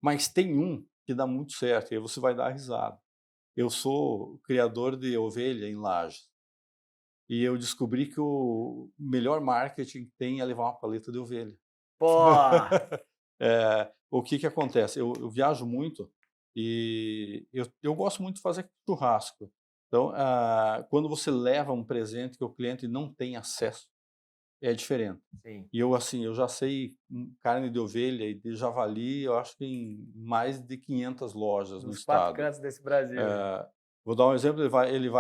Mas tem um que dá muito certo, e aí você vai dar risada. Eu sou criador de ovelha em Lages. E eu descobri que o melhor marketing que tem é levar uma paleta de ovelha. Pô! O que acontece? Eu viajo muito e eu gosto muito de fazer churrasco. Então, quando você leva um presente que o cliente não tem acesso, é diferente. Sim. E eu, assim, eu já sei carne de ovelha e de javali, eu acho que em mais de 500 lojas no Nos 4 estado. cantos desse Brasil. Vou dar um exemplo, ele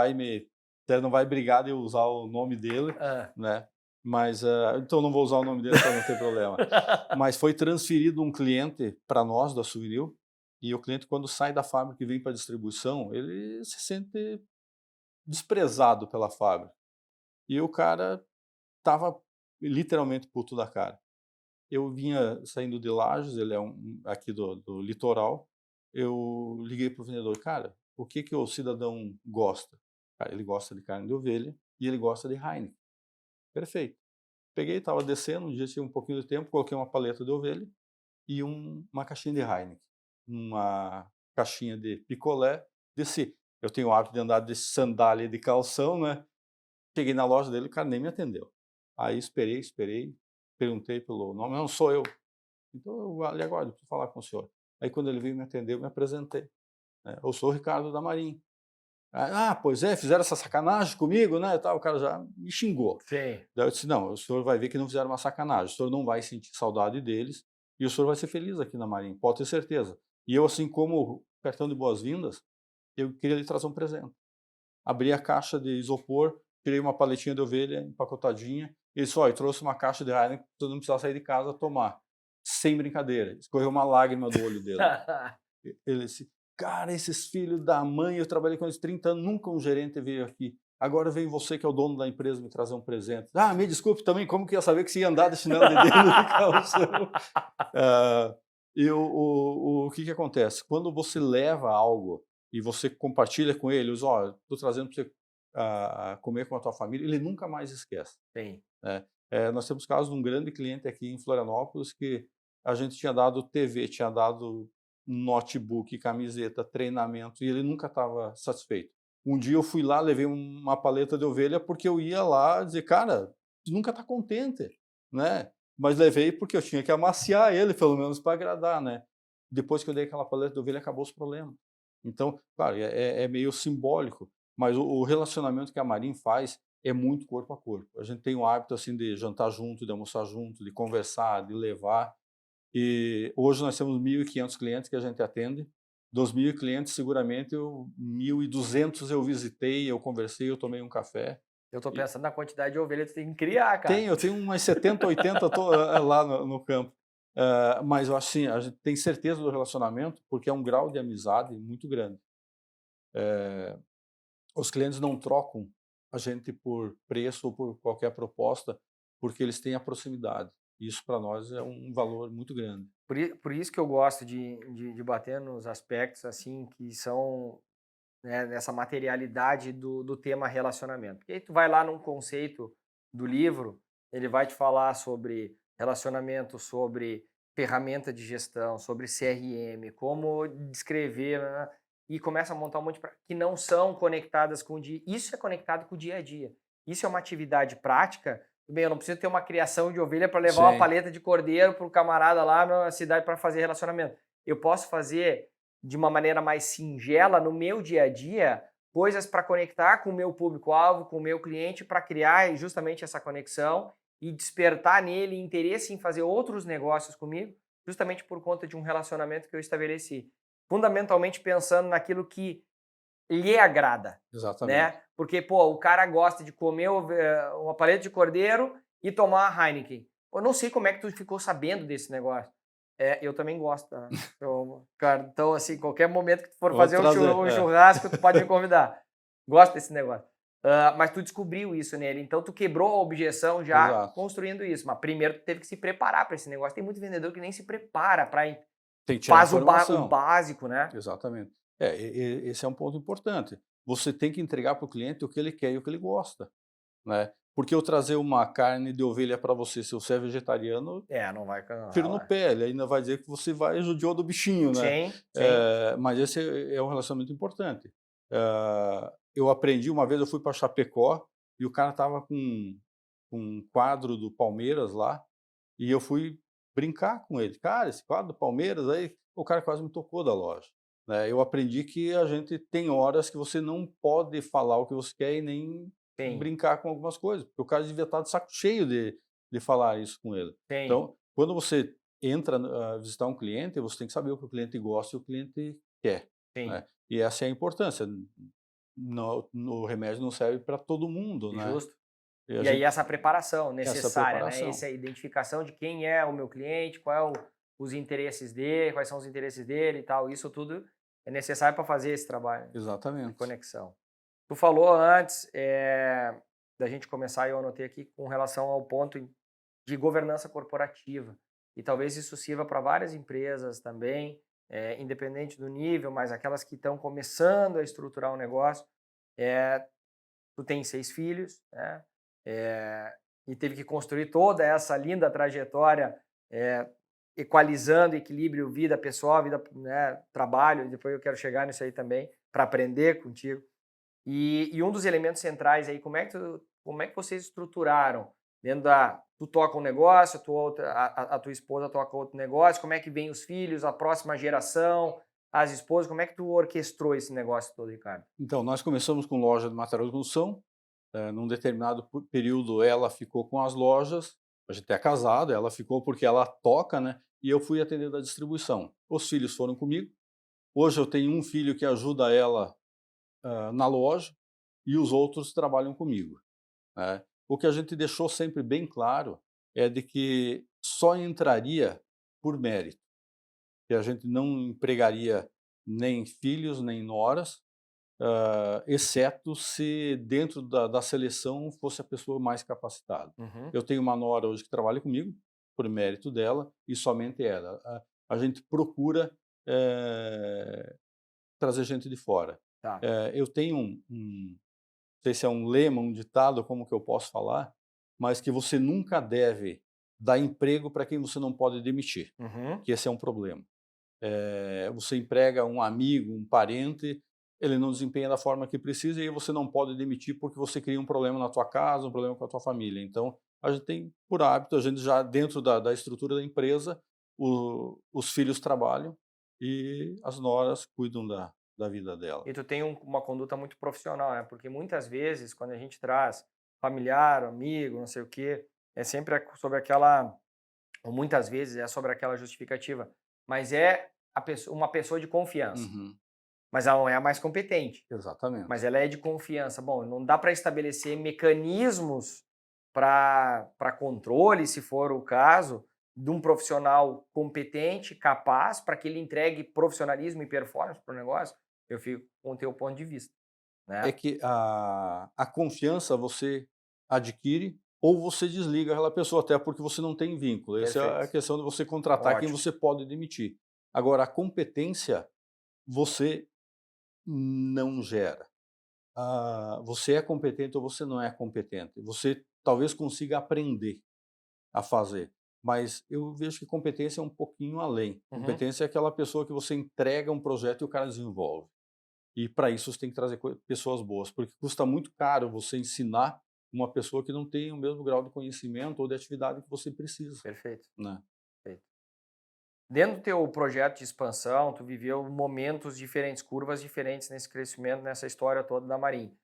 não vai brigar de eu usar o nome dele, Ah. né? Mas, então não vou usar o nome dele para não ter problema. Mas foi transferido um cliente para nós da Souvenir, e o cliente, quando sai da fábrica e vem para a distribuição, ele se sente desprezado pela fábrica. E o cara estava literalmente puto da cara. Eu vinha saindo de Lages, ele é aqui do litoral, eu liguei para o vendedor, cara, o que o cidadão gosta? Cara, ele gosta de carne de ovelha e ele gosta de Heineken. Perfeito. Peguei, estava descendo, um dia tinha um pouquinho de tempo, coloquei uma paleta de ovelha e uma caixinha de Heineken, uma caixinha de picolé, desci. Eu tenho o hábito de andar de sandália e de calção, né? Cheguei na loja dele, o cara nem me atendeu. Aí esperei, perguntei pelo nome, não, sou eu. Então, eu ali agora, eu preciso falar com o senhor. Aí, quando ele veio me atender, eu me apresentei. Né? Eu sou o Ricardo da Marim. Pois é, fizeram essa sacanagem comigo, né? E tal, o cara já me xingou. Sim. Daí eu disse, não, o senhor vai ver que não fizeram uma sacanagem, o senhor não vai sentir saudade deles e o senhor vai ser feliz aqui na Marim, pode ter certeza. E eu, assim como cartão de boas-vindas, eu queria lhe trazer um presente. Abri a caixa de isopor, tirei uma paletinha de ovelha empacotadinha, e disse, eu trouxe uma caixa de Heineken, você não precisa sair de casa tomar. Sem brincadeira, escorreu uma lágrima do olho dele. Ele disse, cara, esses filhos da mãe, eu trabalhei com eles 30 anos, nunca um gerente veio aqui. Agora vem você, que é o dono da empresa, me trazer um presente. Me desculpe também, como que ia saber que você ia andar de chinelo de dedo de calção? O que acontece? Quando você leva algo e você compartilha com ele, estou trazendo para você comer com a tua família, ele nunca mais esquece. Sim. Né? Nós temos casos de um grande cliente aqui em Florianópolis que a gente tinha dado TV, tinha dado notebook, camiseta, treinamento, e ele nunca estava satisfeito. Um dia eu fui lá, levei uma paleta de ovelha porque eu ia lá dizer, cara, você nunca está contente, né? Mas levei porque eu tinha que amaciar ele, pelo menos para agradar, né? Depois que eu dei aquela paleta de ovelha, acabou os problemas. Então, claro, é meio simbólico, mas o relacionamento que a Marim faz é muito corpo a corpo. A gente tem o hábito assim de jantar junto, de almoçar junto, de conversar, de levar. E hoje nós temos 1.500 clientes que a gente atende. Dos 1.000 clientes, seguramente 1.200 eu visitei, eu conversei, eu tomei um café. Eu estou pensando na quantidade de ovelha que tu tem que criar, cara. Eu tenho umas 70, 80 lá no campo. Mas eu acho assim, a gente tem certeza do relacionamento porque é um grau de amizade muito grande. Os clientes não trocam a gente por preço ou por qualquer proposta, porque eles têm a proximidade. Isso para nós é um valor muito grande. Por isso que eu gosto de bater nos aspectos assim que são, né, nessa materialidade do tema relacionamento. Porque aí tu vai lá num conceito do livro, ele vai te falar sobre relacionamento, sobre ferramenta de gestão, sobre CRM, como descrever, né, e começa a montar um monte de que não são conectadas com o dia. Isso é conectado com o dia a dia. Isso é uma atividade prática. Bem, eu não preciso ter uma criação de ovelha para levar uma paleta de cordeiro para o camarada lá na cidade para fazer relacionamento. Eu posso fazer de uma maneira mais singela no meu dia a dia coisas para conectar com o meu público-alvo, com o meu cliente, para criar justamente essa conexão e despertar nele interesse em fazer outros negócios comigo, justamente por conta de um relacionamento que eu estabeleci. Fundamentalmente pensando naquilo que lhe agrada. Exatamente. Né? Porque, o cara gosta de comer uma paleta de cordeiro e tomar a Heineken. Eu não sei como é que tu ficou sabendo desse negócio. Eu também gosto, tá? Cara, então, assim, qualquer momento que tu for fazer um churrasco, tu pode me convidar. Gosto desse negócio. Mas tu descobriu isso nele, então tu quebrou a objeção já. Exato. Construindo isso. Mas primeiro tu teve que se preparar para esse negócio. Tem muito vendedor que nem se prepara para faz o básico, né? Exatamente. Esse é um ponto importante. Você tem que entregar para o cliente o que ele quer e o que ele gosta, né? Porque eu trazer uma carne de ovelha para você, se você é vegetariano, não vai. tiro no pé, ele ainda vai dizer que você vai judiou do bichinho, né? Sim. Mas esse é um relacionamento importante. Eu aprendi, uma vez eu fui para Chapecó e o cara estava com um quadro do Palmeiras lá e eu fui brincar com ele. Cara, esse quadro do Palmeiras, aí o cara quase me tocou da loja. Eu aprendi que a gente tem horas que você não pode falar o que você quer e nem brincar com algumas coisas, porque o cara devia estar de saco cheio de falar isso com ele. Sim, Então, quando você entra a visitar um cliente, você tem que saber o que o cliente gosta e o cliente quer, sim, né. E essa é a importância. No remédio não serve para todo mundo, né. justo. E a E aí gente essa preparação essa necessária, né? preparação. Essa identificação de quem é o meu cliente, qual é os interesses dele, quais são os interesses dele e tal. Isso tudo é necessário para fazer esse trabalho de Exatamente. conexão. Tu falou antes da gente começar, e eu anotei aqui, com relação ao ponto de governança corporativa. E talvez isso sirva para várias empresas também, independente do nível, mas aquelas que estão começando a estruturar um negócio. Tu tem 6 filhos, né? E teve que construir toda essa linda trajetória, equalizando equilíbrio vida pessoal, vida, né, trabalho, e depois eu quero chegar nisso aí também, para aprender contigo. E um dos elementos centrais aí, como é que vocês estruturaram? Tu toca um negócio, a tua esposa toca outro negócio, como é que vem os filhos, a próxima geração, as esposas, como é que tu orquestrou esse negócio todo, Ricardo? Então, nós começamos com loja de material de construção. Num determinado período, ela ficou com as lojas. A gente é casado, ela ficou porque ela toca, né? E eu fui atender da distribuição. Os filhos foram comigo. Hoje eu tenho um filho que ajuda ela na loja e os outros trabalham comigo, né? O que a gente deixou sempre bem claro é de que só entraria por mérito, que a gente não empregaria nem filhos nem noras, exceto se dentro da seleção fosse a pessoa mais capacitada. Uhum. Eu tenho uma nora hoje que trabalha comigo, por mérito dela, e somente ela. A gente procura trazer gente de fora. Tá. Eu tenho não sei se é um lema, um ditado, como que eu posso falar, mas que você nunca deve dar emprego para quem você não pode demitir, Uhum. que esse é um problema. Você emprega um amigo, um parente, ele não desempenha da forma que precisa e aí você não pode demitir porque você cria um problema na tua casa, um problema com a tua família. Então, a gente tem por hábito, a gente já dentro da estrutura da empresa, os filhos trabalham e as noras cuidam da vida dela. E tu tem uma conduta muito profissional, né? Porque muitas vezes, quando a gente traz familiar, amigo, não sei o quê, é sempre sobre aquela, ou muitas vezes é sobre aquela justificativa, mas é uma pessoa de confiança. Uhum, Mas ela não é a mais competente, mas exatamente. ela é de confiança. Bom, não dá para estabelecer mecanismos para controle, se for o caso, de um profissional competente, capaz, para que ele entregue profissionalismo e performance para o negócio. Eu fico com o teu ponto de vista, É né? que a confiança você adquire ou você desliga aquela pessoa, até porque você não tem vínculo. Essa é a Perfeito. questão de você contratar quem Ótimo. você pode demitir. Agora, a competência você não gera. Você é competente ou você não é competente. Você talvez consiga aprender a fazer, mas eu vejo que competência é um pouquinho além. Uhum. Competência é aquela pessoa que você entrega um projeto e o cara desenvolve. E para isso você tem que trazer pessoas boas, porque custa muito caro você ensinar uma pessoa que não tem o mesmo grau de conhecimento ou de atividade que você precisa, Perfeito. né. Perfeito. Dentro do teu projeto de expansão, tu viveu momentos diferentes, curvas diferentes nesse crescimento, nessa história toda da Marim.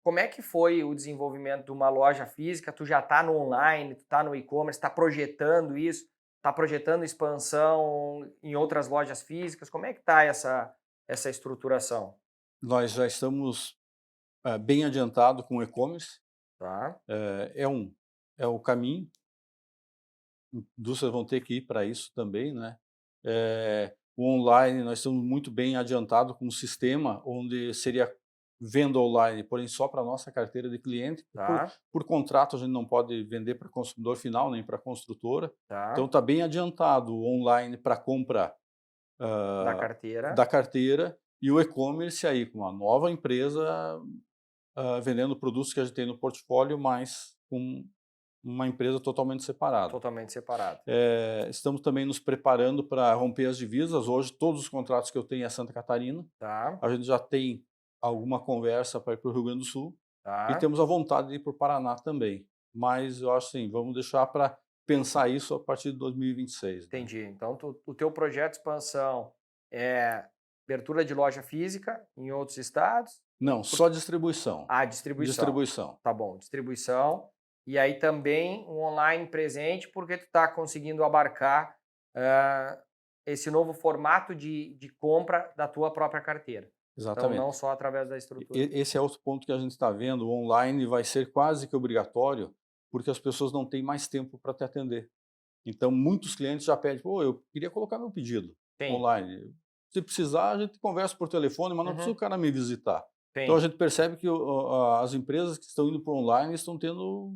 Como é que foi o desenvolvimento de uma loja física? Tu já está no online, tu está no e-commerce, está projetando isso, está projetando expansão em outras lojas físicas? Como é que está essa estruturação? Nós já estamos, bem adiantado com o e-commerce, Tá, é o caminho, indústrias vão ter que ir para isso também, né. O online nós estamos muito bem adiantado com um sistema onde seria venda online, porém só para a nossa carteira de cliente. tá, Por contrato a gente não pode vender para consumidor final, nem para construtora, então tá. está bem adiantado o online para compra, Da da carteira. carteira e o e-commerce aí com uma nova empresa, vendendo produtos que a gente tem no portfólio, mas com uma empresa totalmente separada. Totalmente separado. Estamos também nos preparando para romper as divisas. Hoje, todos os contratos que eu tenho é Santa Catarina. Tá, A gente já tem alguma conversa para ir para o Rio Grande do Sul e tá. temos a vontade de ir para o Paraná também. Mas eu acho assim, vamos deixar para pensar isso a partir de 2026, né? Entendi. Então, o teu projeto de expansão é abertura de loja física em outros estados? Não, só distribuição. Ah, distribuição. Distribuição. Tá bom, distribuição. e aí também um online presente, porque tu está conseguindo abarcar esse novo formato de compra da tua própria carteira. Então, Exatamente. não só através da estrutura. Esse é outro ponto que a gente está vendo. O online vai ser quase que obrigatório, porque as pessoas não têm mais tempo para te atender. Então, muitos clientes já pedem, pô, eu queria colocar meu pedido Sim. online. Se precisar, a gente conversa por telefone, mas não precisa o cara me visitar. Então, a Sim. gente percebe que as empresas que estão indo para o online estão tendo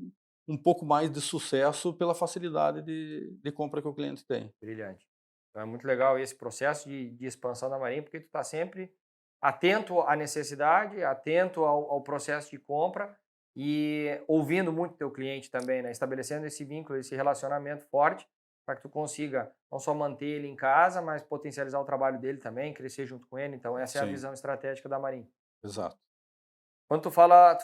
um pouco mais de sucesso pela facilidade de compra que o cliente tem. Brilhante. Então é muito legal esse processo de expansão da Marinha, porque tu está sempre atento à necessidade, atento ao processo de compra e ouvindo muito teu cliente também, né? Estabelecendo esse vínculo, esse relacionamento forte para que tu consiga não só manter ele em casa, mas potencializar o trabalho dele também, crescer junto com ele. Então essa é a Sim, visão estratégica da Marinha. exato. Quando tu fala,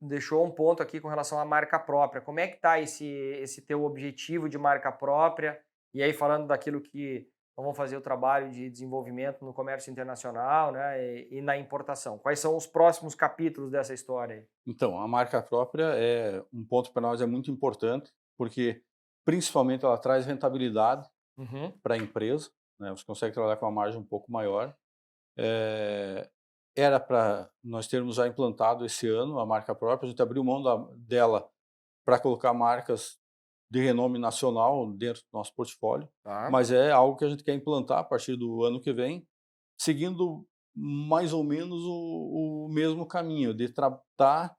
deixou um ponto aqui com relação à marca própria. Como é que está esse teu objetivo de marca própria? E aí falando daquilo que vamos fazer o trabalho de desenvolvimento no comércio internacional, né, e na importação. Quais são os próximos capítulos dessa história aí? Então, a marca própria é um ponto para nós é muito importante, porque principalmente ela traz rentabilidade Uhum. para a empresa, né? Você consegue trabalhar com uma margem um pouco maior. Era para nós termos já implantado esse ano a marca própria, a gente abriu mão dela para colocar marcas de renome nacional dentro do nosso portfólio, Tá. mas é algo que a gente quer implantar a partir do ano que vem, seguindo mais ou menos o mesmo caminho, de tratar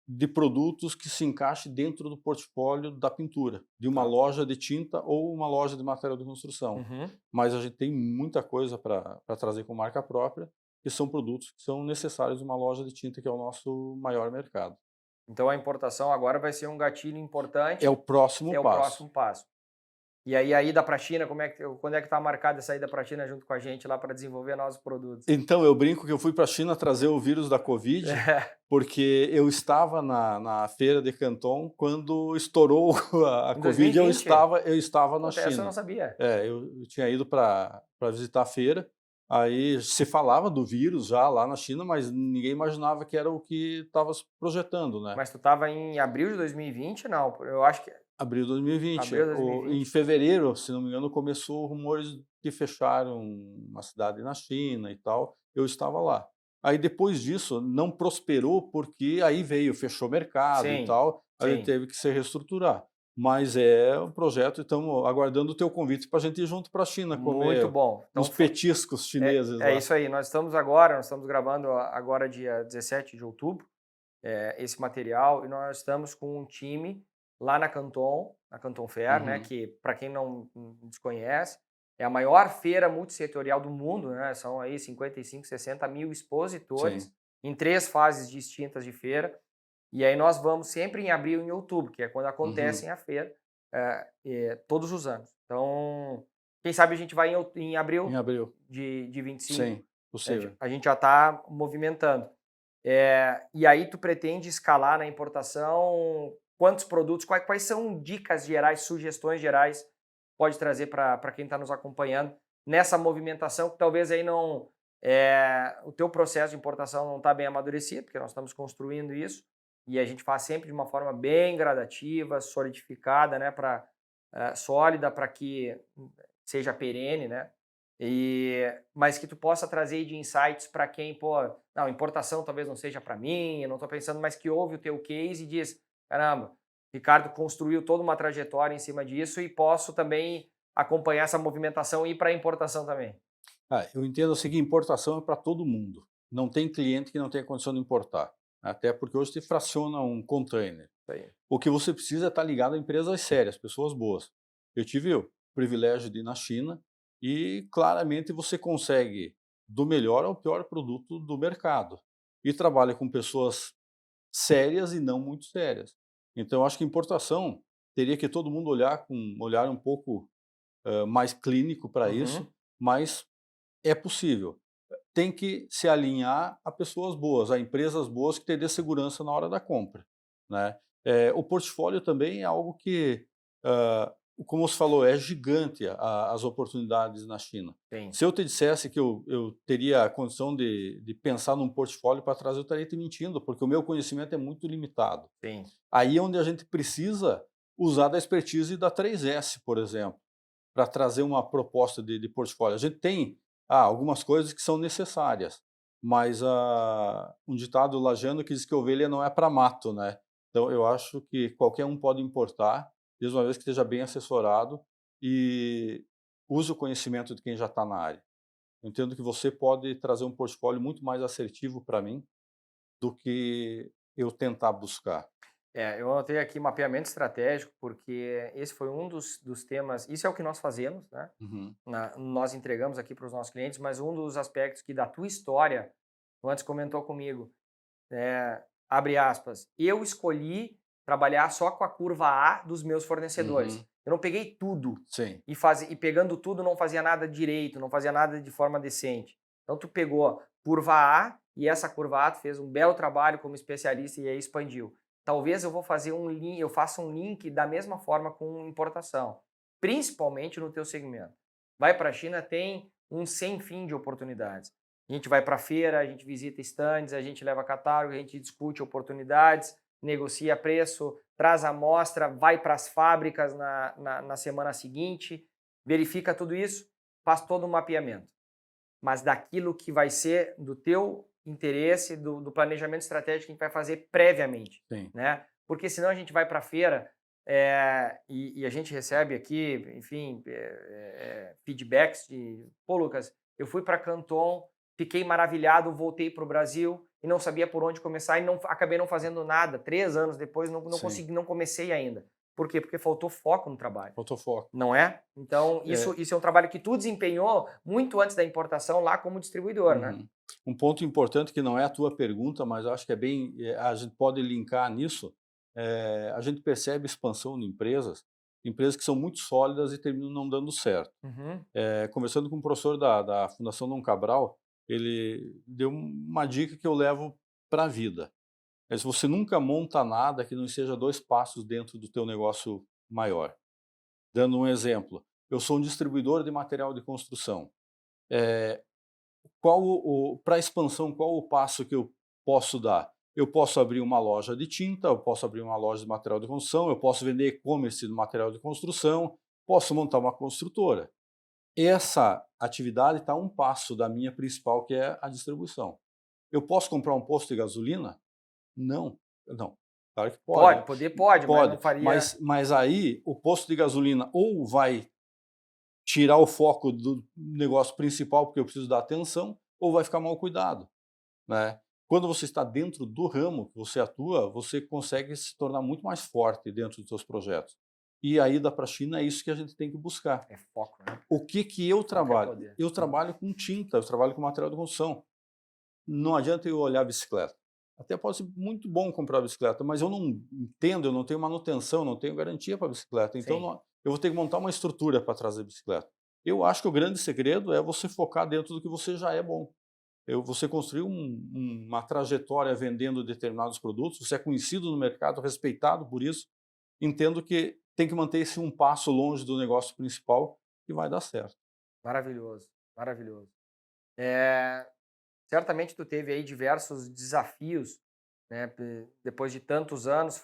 de produtos que se encaixem dentro do portfólio da pintura, de uma Tá. loja de tinta ou uma loja de material de construção. Uhum. Mas a gente tem muita coisa para trazer com marca própria, que são produtos que são necessários em uma loja de tinta, que é o nosso maior mercado. Então a importação agora vai ser um gatilho É o importante, próximo é o passo. próximo passo. E aí a ida para a China, quando é que está marcada essa ida para a China junto com a gente lá para desenvolver novos produtos? Então, eu brinco que eu fui para a China trazer o vírus da Covid, porque eu estava na feira de Canton quando estourou a Em Covid, 2020? eu estava na Pô, essa eu não China. sabia. Eu tinha ido para visitar a feira, aí se falava do vírus já lá na China, mas ninguém imaginava que era o que estava se projetando, né. Mas tu estava em abril de 2020? Não, eu acho que Abril de 2020. abril de Em 2020. fevereiro, se não me engano, começou rumores que fecharam uma cidade na China e tal, eu estava lá. Aí depois disso não prosperou, porque aí veio, fechou mercado e Sim, tal, a gente sim. teve que se reestruturar. Mas é um projeto e estamos aguardando o teu convite para a gente ir junto para a China Muito comer bom. Então uns petiscos chineses é lá. isso aí. Nós estamos gravando agora dia 17 de outubro, esse material, e nós estamos com um time lá na Canton Fair, né, Uhum. que para quem não desconhece, é a maior feira multissetorial do mundo, né? São aí 55, 60 mil expositores Sim. em 3 fases distintas de feira. E aí nós vamos sempre em abril e em outubro, que é quando Uhum. acontecem a feira, todos os anos. Então, quem sabe a gente vai em Em abril abril. de 25, Sim, possível. a gente já está movimentando. E aí tu pretende escalar na importação quantos produtos, quais são dicas gerais, sugestões gerais pode trazer para quem está nos acompanhando nessa movimentação que talvez aí não o teu processo de importação não está bem amadurecido, porque nós estamos construindo isso e a gente faz sempre de uma forma bem gradativa, solidificada, né, sólida para que seja perene, né? Mas que tu possa trazer de insights para quem, pô, não, importação talvez não seja para mim, eu não estou pensando, mas que ouve o teu case e diz, caramba, Ricardo construiu toda uma trajetória em cima disso e posso também acompanhar essa movimentação e ir para a importação também. Eu entendo assim que importação é para todo mundo. Não tem cliente que não tenha condição de importar. Até porque hoje você fraciona um container. Isso aí. O que você precisa é estar ligado a empresas sérias, pessoas boas. Eu tive o privilégio de ir na China e claramente você consegue do melhor ao pior produto do mercado. E trabalha com pessoas sérias e não muito sérias. Então, eu acho que importação teria que todo mundo olhar com um olhar um pouco mais clínico para Uhum. isso, mas é possível. Tem que se alinhar a pessoas boas, a empresas boas que te dê segurança na hora da compra, né. O portfólio também é algo que, como você falou, é gigante as oportunidades na China. Sim, Se eu te dissesse que eu teria a condição de pensar num portfólio para trás, eu estaria te mentindo, porque o meu conhecimento é muito limitado. sim. Aí é onde a gente precisa usar da expertise da 3S, por exemplo, para trazer uma proposta de portfólio. A gente tem algumas coisas que são necessárias, mas um ditado lajano que diz que ovelha não é para mato, né? Então eu acho que qualquer um pode importar, desde uma vez que esteja bem assessorado e use o conhecimento de quem já está na área. Eu entendo que você pode trazer um portfólio muito mais assertivo para mim do que eu tentar buscar. Eu anotei aqui mapeamento estratégico, porque esse foi um dos temas, isso é o que nós fazemos, né? Uhum. Nós entregamos aqui para os nossos clientes, mas um dos aspectos que da tua história, tu antes comentou comigo, abre aspas, eu escolhi trabalhar só com a curva A dos meus fornecedores. Uhum. Eu não peguei tudo Sim, e pegando tudo não fazia nada direito, não fazia nada de forma decente. Então tu pegou curva A e essa curva A tu fez um belo trabalho como especialista e aí expandiu. Talvez eu vou fazer um link, eu faça um link da mesma forma com importação, principalmente no teu segmento. Vai para a China, tem um sem fim de oportunidades. A gente vai para a feira, a gente visita estandes, a gente leva catálogo, a gente discute oportunidades, negocia preço, traz amostra, vai para as fábricas na semana seguinte, verifica tudo isso, faz todo um mapeamento. Mas daquilo que vai ser do teu interesse, do planejamento estratégico que a gente vai fazer previamente, sim. né? Porque senão a gente vai para a feira e a gente recebe aqui, enfim, feedbacks de, pô, Lucas, eu fui para Canton, fiquei maravilhado, voltei para o Brasil e não sabia por onde começar e acabei não fazendo nada. 3 anos depois não Sim, consegui, não comecei ainda. Por quê? Porque faltou foco no trabalho. faltou foco. Não é? Então, É, isso é um trabalho que tu desempenhou muito antes da importação lá como distribuidor, né? uhum. Um ponto importante que não é a tua pergunta, mas eu acho que a gente pode linkar nisso, a gente percebe expansão de empresas que são muito sólidas e terminam não dando certo. Uhum. Conversando com um professor da Fundação Dom Cabral, ele deu uma dica que eu levo para a vida. Se você nunca monta nada que não seja 2 passos dentro do teu negócio maior. Dando um exemplo, eu sou um distribuidor de material de construção. Eh, para a expansão, qual o passo que eu posso dar? Eu posso abrir uma loja de tinta, eu posso abrir uma loja de material de construção, eu posso vender e-commerce de material de construção, posso montar uma construtora. Essa atividade está a um passo da minha principal, que é a distribuição. Eu posso comprar um posto de gasolina? Não, não. Claro que pode, Pode, mas não pode, faria. mas aí o posto de gasolina ou vai tirar o foco do negócio principal, porque eu preciso dar atenção, ou vai ficar mal cuidado, né. Quando você está dentro do ramo que você atua, você consegue se tornar muito mais forte dentro dos seus projetos. E a ida para a China é isso que a gente tem que buscar. É foco, né? O que que eu Foco é trabalho? poder. Eu trabalho com tinta, eu trabalho com material de construção. Não adianta eu olhar a bicicleta. Até pode ser muito bom comprar a bicicleta, mas eu não entendo, eu não tenho manutenção, não tenho garantia para a bicicleta. Então Sim. eu vou ter que montar uma estrutura para trazer a bicicleta. Eu acho que o grande segredo é você focar dentro do que você já é bom. Você construir uma trajetória vendendo determinados produtos, você é conhecido no mercado, respeitado por isso. Entendo que tem que manter esse um passo longe do negócio principal e vai dar certo. Maravilhoso, maravilhoso. É, certamente tu teve aí diversos desafios, né? Depois de tantos anos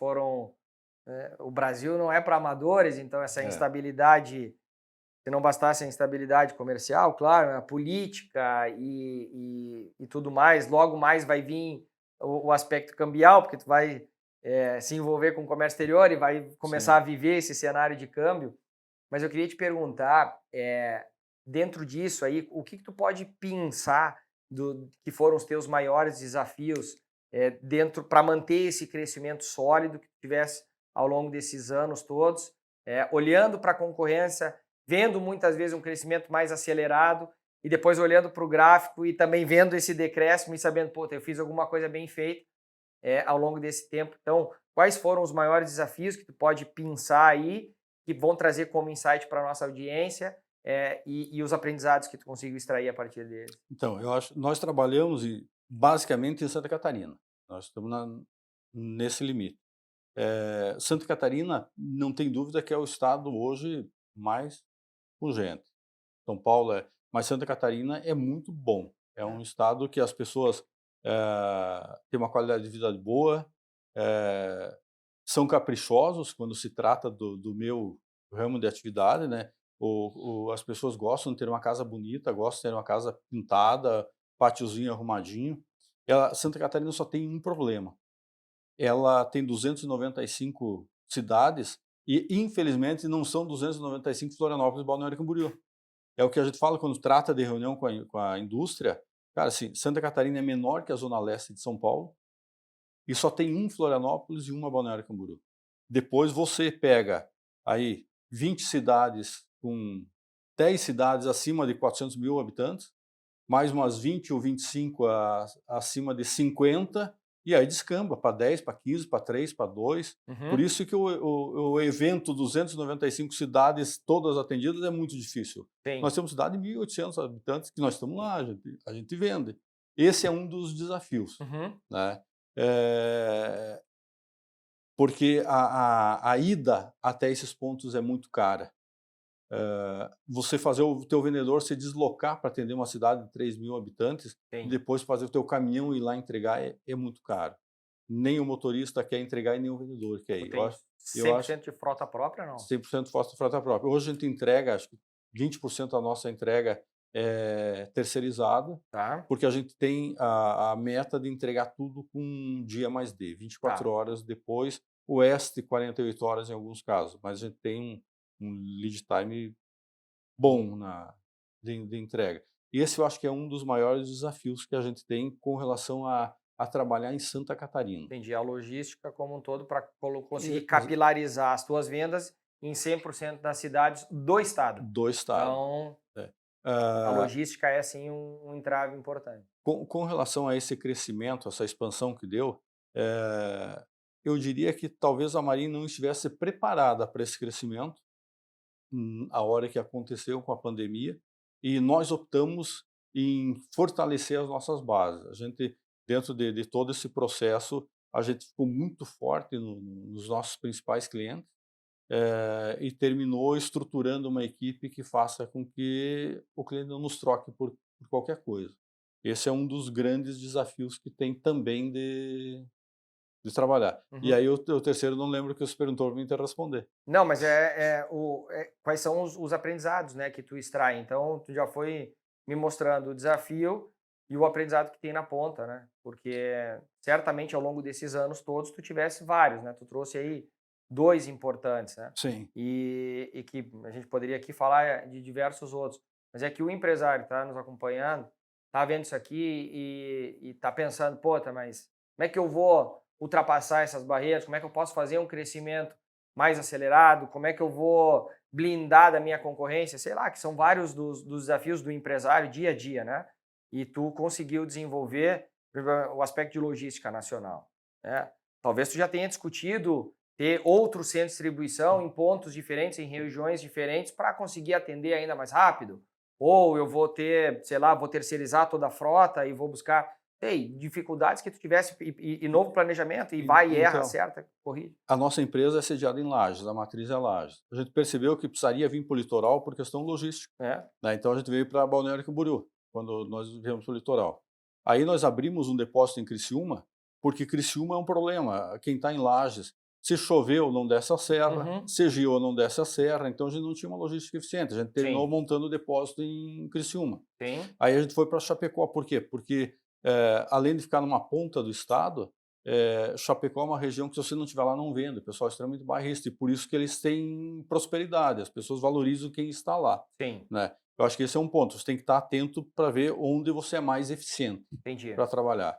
o Brasil não é para amadores, então essa É, instabilidade, se não bastasse a instabilidade comercial, claro, a política e tudo mais, logo mais vai vir o aspecto cambial, porque tu vai se envolver com o comércio exterior e vai começar a sim. viver esse cenário de câmbio. Mas eu queria te perguntar, dentro disso aí, o que tu pode pensar que foram os teus maiores desafios dentro para manter esse crescimento sólido que tu tivesse ao longo desses anos todos, olhando para a concorrência, vendo muitas vezes um crescimento mais acelerado e depois olhando para o gráfico e também vendo esse decréscimo e sabendo, pô, eu fiz alguma coisa bem feita ao longo desse tempo. Então, quais foram os maiores desafios que tu pode pensar aí que vão trazer como insight para a nossa audiência e os aprendizados que tu conseguiu extrair a partir deles? Então, eu acho nós trabalhamos basicamente em Santa Catarina. Nós estamos nesse limite. Santa Catarina, não tem dúvida que é o estado hoje mais pujante. São Paulo mas Santa Catarina é muito bom. É um estado que as pessoas têm uma qualidade de vida boa, eh, são caprichosos quando se trata do meu ramo de atividade, né? As pessoas gostam de ter uma casa bonita, gostam de ter uma casa pintada, pátiozinho arrumadinho. Santa Catarina só tem um problema. Ela tem 295 cidades e, infelizmente, não são 295 Florianópolis e Balneário Camboriú. É o que a gente fala quando trata de reunião com a indústria. Cara, assim, Santa Catarina é menor que a zona leste de São Paulo e só tem um Florianópolis e uma Balneário Camboriú. Depois você pega aí 20 cidades com 10 cidades acima de 400 mil habitantes, mais umas 20 ou 25 acima de 50, e aí descamba para 10, para 15, para 3, para 2. Por Uhum. isso que o evento 295 cidades todas atendidas é muito difícil. Sim. Nós temos cidade de 1.800 habitantes que nós estamos lá, a gente vende. Esse é um dos desafios, Uhum. né? Eh, Porque a ida até esses pontos é muito cara. Você fazer o teu vendedor se deslocar para atender uma cidade de 3.000 habitantes e Sim. depois fazer o teu caminhão ir lá entregar é muito caro. Nem o motorista quer entregar e nem o vendedor quer Tu ir. tem Eu acho 100% de frota própria, não? 100% frota própria. Hoje a gente entrega, acho que 20% da nossa entrega é terceirizada, Tá, porque a gente tem a meta de entregar tudo com um dia mais de 24 tá. horas depois, o oeste 48 horas em alguns casos, mas a gente tem um lead time bom de entrega. E esse eu acho que é um dos maiores desafios que a gente tem com relação a trabalhar em Santa Catarina. Entendi. A logística como um todo para conseguir Exa capilarizar as tuas vendas em 100% das cidades do estado. do estado. Então, É. a Ah, logística é sim um entrave importante. com relação a esse crescimento, essa expansão que deu, eu diria que talvez a Marinha não estivesse preparada para esse crescimento, a hora que aconteceu com a pandemia, e nós optamos em fortalecer as nossas bases. A gente, dentro de todo esse processo, a gente ficou muito forte nos nossos principais clientes, e terminou estruturando uma equipe que faça com que o cliente não nos troque por qualquer coisa. Esse é um dos grandes desafios que tem também de trabalhar. E Uhum. aí o terceiro não lembro que você perguntou para mim até responder. Não, mas quais são os aprendizados, né, que tu extrai. Então, tu já foi me mostrando o desafio e o aprendizado que tem na ponta, né? Porque certamente ao longo desses anos todos tu tivesse vários, né? Tu trouxe aí dois importantes, né? Sim, E que a gente poderia aqui falar de diversos outros. Mas é que o empresário está nos acompanhando, está vendo isso aqui e está pensando, pô, mas como é que eu vou ultrapassar essas barreiras? Como é que eu posso fazer um crescimento mais acelerado? Como é que eu vou blindar da minha concorrência? Sei lá, que são vários dos desafios do empresário dia a dia, né? E tu conseguiu desenvolver o aspecto de logística nacional, né? Talvez tu já tenha discutido ter outro centro de distribuição em pontos diferentes, em regiões diferentes, para conseguir atender ainda mais rápido. Ou eu vou ter, sei lá, vou terceirizar toda a frota e vou buscar. Ei, dificuldades que tu tivesse e novo planejamento, e vai e erra, então, acerta, corrige. a nossa empresa é sediada em Lages, a matriz é Lages. A gente percebeu que precisaria vir para o litoral por questão logística, É, né? Então a gente veio para Balneário Camboriú, quando nós viemos para o litoral. Aí nós abrimos um depósito em Criciúma, porque Criciúma é um problema. Quem está em Lages, se choveu, não desce a serra, uhum, se geou, não desce a serra, então a gente não tinha uma logística eficiente. A gente terminou sim, montando o depósito em Criciúma. sim, Aí a gente foi para Chapecó, por quê? Porque além de ficar numa ponta do estado, Chapecó é uma região que se você não estiver lá não vende, o pessoal é extremamente bairrista, e por isso que eles têm prosperidade, as pessoas valorizam quem está lá, sim, né. Eu acho que esse é um ponto, você tem que estar atento para ver onde você é mais eficiente entendi. para trabalhar.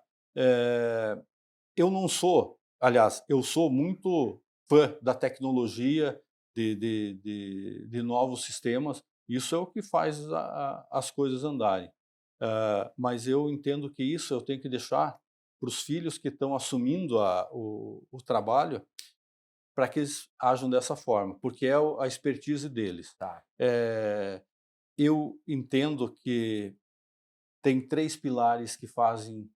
Eu não sou, aliás, eu sou muito fã da tecnologia, de novos sistemas, isso é o que faz as coisas andarem. Mas eu entendo que isso eu tenho que deixar para os filhos que estão assumindo o trabalho, para que eles ajam dessa forma, porque é a expertise deles. Tá. Eu entendo que tem 3 pilares que fazem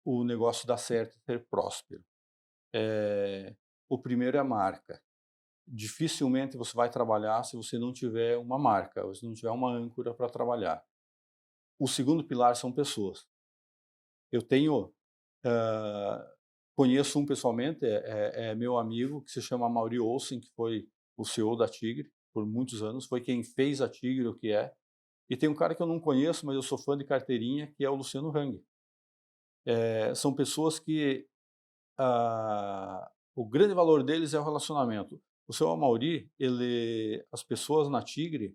o negócio dar certo e ser próspero. O primeiro é a marca. Dificilmente você vai trabalhar se você não tiver uma marca, se não tiver uma âncora para trabalhar. O segundo pilar são pessoas. Eu tenho, conheço um pessoalmente, é meu amigo, que se chama Mauri Olsen, que foi o CEO da Tigre por muitos anos, foi quem fez a Tigre o que é. E tem um cara que eu não conheço, mas eu sou fã de carteirinha, que é o Luciano Hang. São pessoas que o grande valor deles é o relacionamento. O seu Amaury, as pessoas na Tigre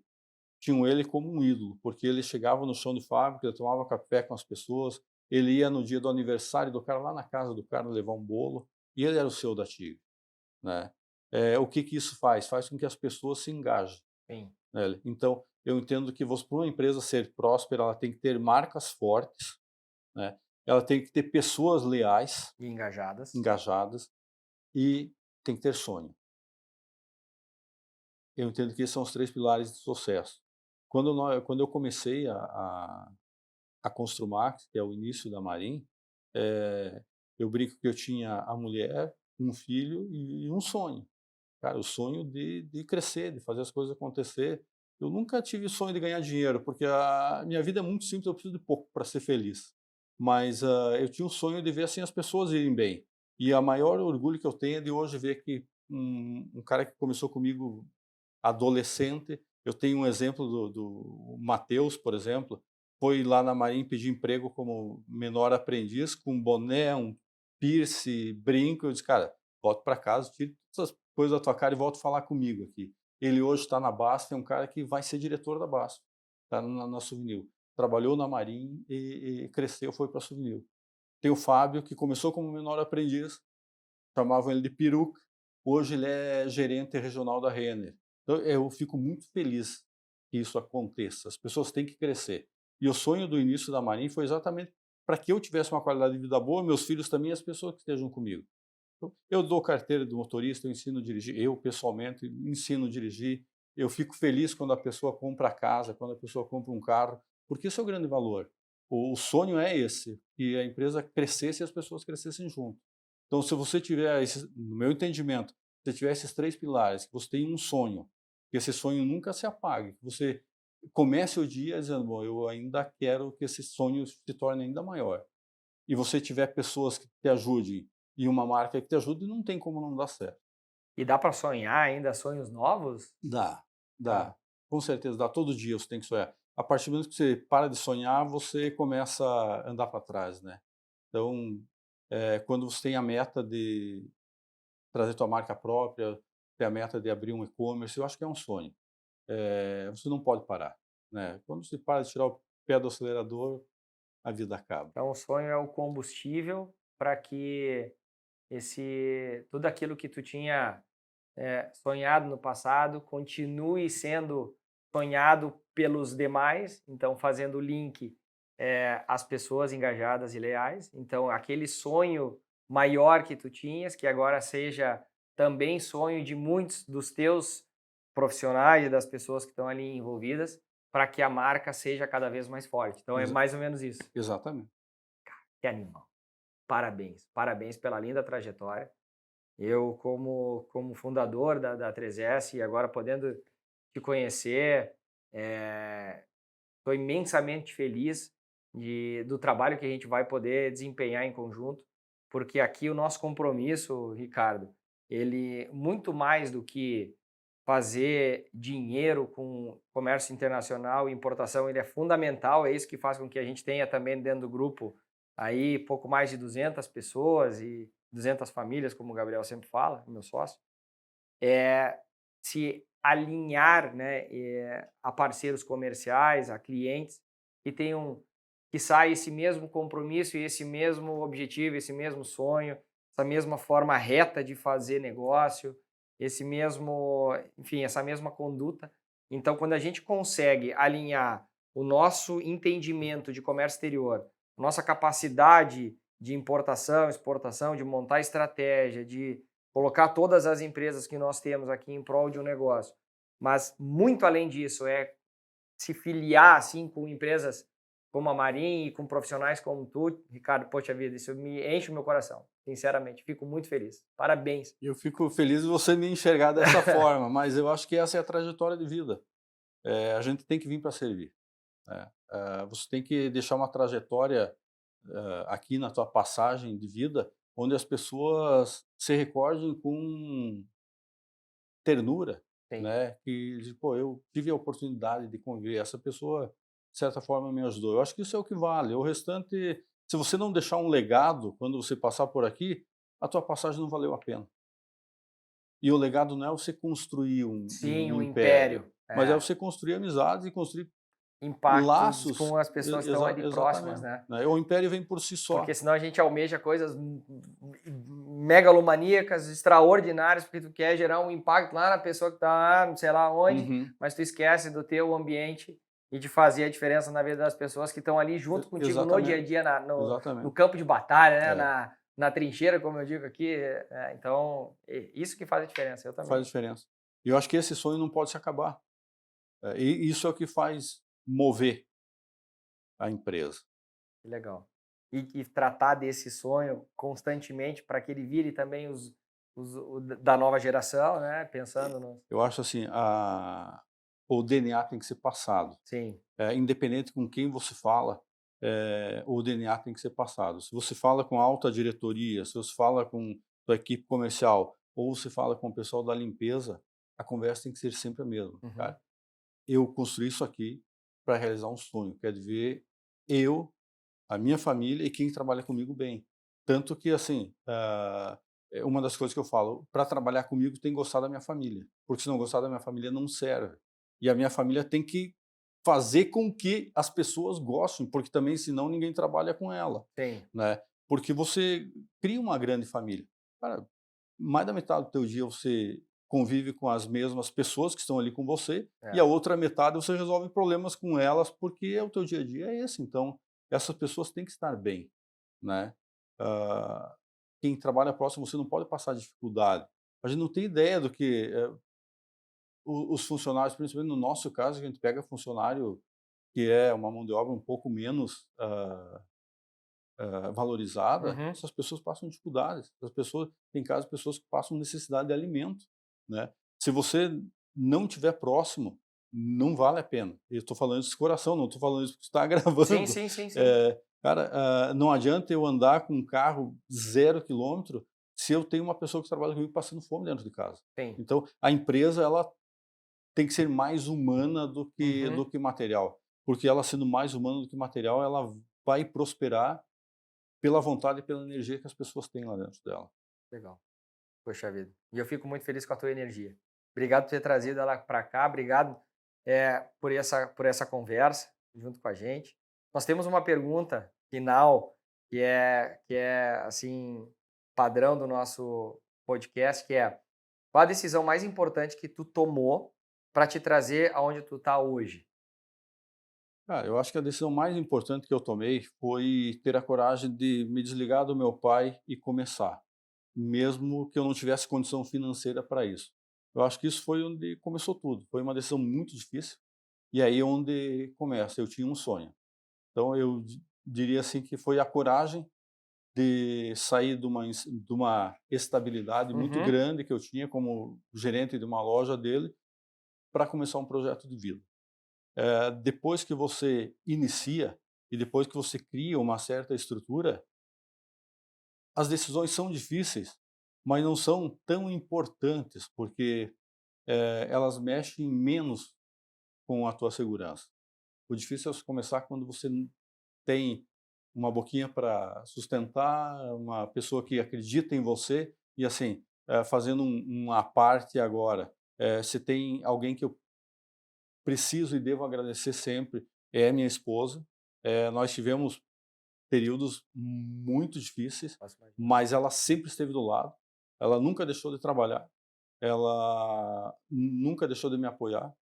tinham ele como um ídolo, porque ele chegava no chão de fábrica, ele tomava café com as pessoas, ele ia no dia do aniversário do cara lá na casa do cara levar um bolo, e ele era o CEO da Tigre, né? O que que isso faz? Faz com que as pessoas se engajem. Sim. Né? Então, eu entendo que para uma empresa ser próspera, ela tem que ter marcas fortes, né? Ela tem que ter pessoas leais, E engajadas. e tem que ter sonho. Eu entendo que esses são os 3 pilares de sucesso. Quando eu comecei a Construmax, que é o início da Marin, eu brinco que eu tinha a mulher, um filho e um sonho. Cara, o sonho de crescer, de fazer as coisas acontecer. Eu nunca tive o sonho de ganhar dinheiro, porque a minha vida é muito simples, eu preciso de pouco para ser feliz. Mas eu tinha o sonho de ver assim as pessoas irem bem. E a maior orgulho que eu tenho é de hoje ver que um cara que começou comigo adolescente, eu tenho um exemplo do Matheus, por exemplo, foi lá na Marinha pedir emprego como menor aprendiz, com um boné, um piercing, brinco. Eu disse, cara, volta para casa, tira todas essas coisas da tua cara e volta falar comigo aqui. Ele hoje está na Basf, é um cara que vai ser diretor da Basf, está na Suvinil. Trabalhou na Marinha e cresceu, foi para a Suvinil. Tem o Fábio, que começou como menor aprendiz, chamavam ele de peruca, hoje ele é gerente regional da Renner. Então, eu fico muito feliz que isso aconteça. As pessoas têm que crescer. E o sonho do início da Marin foi exatamente para que eu tivesse uma qualidade de vida boa, meus filhos também e as pessoas que estejam comigo. Então, eu dou carteira de motorista, eu ensino a dirigir, eu pessoalmente ensino a dirigir. Eu fico feliz quando a pessoa compra casa, quando a pessoa compra um carro, porque isso é o grande valor. O sonho é esse, que a empresa crescesse e as pessoas crescessem junto. Então, se você tiver, no meu entendimento, se você tiver esses 3 pilares, que você tem um sonho, que esse sonho nunca se apague, que você comece o dia dizendo, bom, eu ainda quero que esse sonho se torne ainda maior. E você tiver pessoas que te ajudem e uma marca que te ajude, não tem como não dar certo. E dá para sonhar ainda sonhos novos? Dá, Tá. dá. Com certeza, dá. Todo dia você tem que sonhar. A partir do momento que você para de sonhar, você começa a andar para trás, né? Então, quando você tem a meta de trazer tua marca própria, ter a meta de abrir um e-commerce, eu acho que é um sonho. Você não pode parar, né? Quando você para de tirar o pé do acelerador, a vida acaba. Então, o sonho é o combustível para que tudo aquilo que tu tinha sonhado no passado continue sendo sonhado pelos demais, então fazendo o link às pessoas engajadas e leais. Então, aquele sonho maior que tu tinhas, que agora seja também sonho de muitos dos teus profissionais e das pessoas que estão ali envolvidas, para que a marca seja cada vez mais forte. Então, é Exa mais ou menos isso. exatamente. Que animal. Parabéns. Parabéns pela linda trajetória. Eu, como fundador da 3S e agora podendo te conhecer, estou imensamente feliz do trabalho que a gente vai poder desempenhar em conjunto, porque aqui o nosso compromisso, Ricardo, ele muito mais do que fazer dinheiro com comércio internacional e importação, ele é fundamental, é isso que faz com que a gente tenha também dentro do grupo aí pouco mais de 200 pessoas e 200 famílias, como o Gabriel sempre fala, meu sócio, se alinhar, né, a parceiros comerciais, a clientes que sai esse mesmo compromisso e esse mesmo objetivo, esse mesmo sonho, essa mesma forma reta de fazer negócio, enfim, essa mesma conduta. Então, quando a gente consegue alinhar o nosso entendimento de comércio exterior, nossa capacidade de importação, exportação, de montar estratégia, de colocar todas as empresas que nós temos aqui em prol de um negócio, mas muito além disso, se filiar assim com empresas como a Marim e com profissionais como tu, Ricardo, poxa vida, isso me enche o meu coração, sinceramente, fico muito feliz. Parabéns. Eu fico feliz de você me enxergar dessa forma, mas eu acho que essa é a trajetória de vida. A gente tem que vir para servir, né? Você tem que deixar uma trajetória aqui na tua passagem de vida, onde as pessoas se recordem com ternura, Sim. né? Que, pô, eu tive a oportunidade de conviver, essa pessoa, de certa forma, me ajudou. Eu acho que isso é o que vale. O restante, se você não deixar um legado quando você passar por aqui, a tua passagem não valeu a pena. E o legado não é você construir Sim, um um império, império. mas é você construir amizades e construir Impactos laços. com as pessoas que estão ali próximas, Exatamente. né? Né? O império vem por si só. Porque senão a gente almeja coisas megalomaníacas, extraordinárias, porque tu quer gerar um impacto lá na pessoa que está, não sei lá onde, Uhum. mas tu esquece do teu ambiente e de fazer a diferença na vida das pessoas que estão ali junto contigo no dia a Exatamente. dia, no Exatamente. campo de batalha, né? É. Na trincheira, como eu digo aqui. Então, isso que faz a diferença, eu também. Faz diferença. E eu acho que esse sonho não pode se acabar. E isso é o que faz mover a empresa. Que legal. E tratar desse sonho constantemente para que ele vire também da nova geração, né? Pensando no... Eu acho assim, o DNA tem que ser passado. Sim. Independente com quem você fala, o DNA tem que ser passado. Se você fala com a alta diretoria, se você fala com a equipe comercial, ou se fala com o pessoal da limpeza, a conversa tem que ser sempre a mesma. Uhum. Cara, eu construí isso aqui para realizar um sonho, quer ver eu, a minha família e quem trabalha comigo bem. Tanto que, assim, uma das coisas que eu falo, para trabalhar comigo tem que gostar da minha família, porque se não gostar da minha família não serve. E a minha família tem que fazer com que as pessoas gostem, porque também senão ninguém trabalha com ela. Sim. Né? Porque você cria uma grande família. Cara, mais da metade do teu dia você convive com as mesmas pessoas que estão ali com você, e a outra metade você resolve problemas com elas, porque o teu dia a dia é esse. Então, essas pessoas têm que estar bem, né? Quem trabalha próximo, você não pode passar dificuldade. A gente não tem ideia do que os funcionários, principalmente no nosso caso, a gente pega funcionário que é uma mão de obra um pouco menos valorizada, Uhum. essas pessoas passam dificuldades. Tem casos de pessoas que passam necessidade de alimento, né? Se você não estiver próximo, não vale a pena. Eu estou falando isso de coração, não estou falando isso porque está gravando. Sim, sim, sim, sim. Cara, não adianta eu andar com um carro 0 km se eu tenho uma pessoa que trabalha comigo passando fome dentro de casa. Sim. Então, a empresa ela tem que ser mais humana do Uhum. que material, porque ela sendo mais humana do que material, ela vai prosperar pela vontade e pela energia que as pessoas têm lá dentro dela. Legal. Poxa vida. E eu fico muito feliz com a tua energia. Obrigado por ter trazido ela para cá, obrigado por essa conversa junto com a gente. Nós temos uma pergunta final que é assim, padrão do nosso podcast, que é: qual a decisão mais importante que tu tomou para te trazer aonde tu está hoje? Cara, eu acho que a decisão mais importante que eu tomei foi ter a coragem de me desligar do meu pai e começar, mesmo que eu não tivesse condição financeira para isso. Eu acho que isso foi onde começou tudo. Foi uma decisão muito difícil, e aí é onde começa. Eu tinha um sonho. Então eu diria assim que foi a coragem de sair de uma estabilidade muito Uhum. grande que eu tinha como gerente de uma loja dele para começar um projeto de vida. Depois que você inicia e depois que você cria uma certa estrutura, as decisões são difíceis, mas não são tão importantes, porque elas mexem menos com a tua segurança. O difícil é começar quando você tem uma boquinha para sustentar, uma pessoa que acredita em você e assim, fazendo uma parte agora, se tem alguém que eu preciso e devo agradecer sempre, é minha esposa. Nós tivemos períodos muito difíceis, Posso imaginar. mas ela sempre esteve do lado, ela nunca deixou de trabalhar, ela nunca deixou de me apoiar.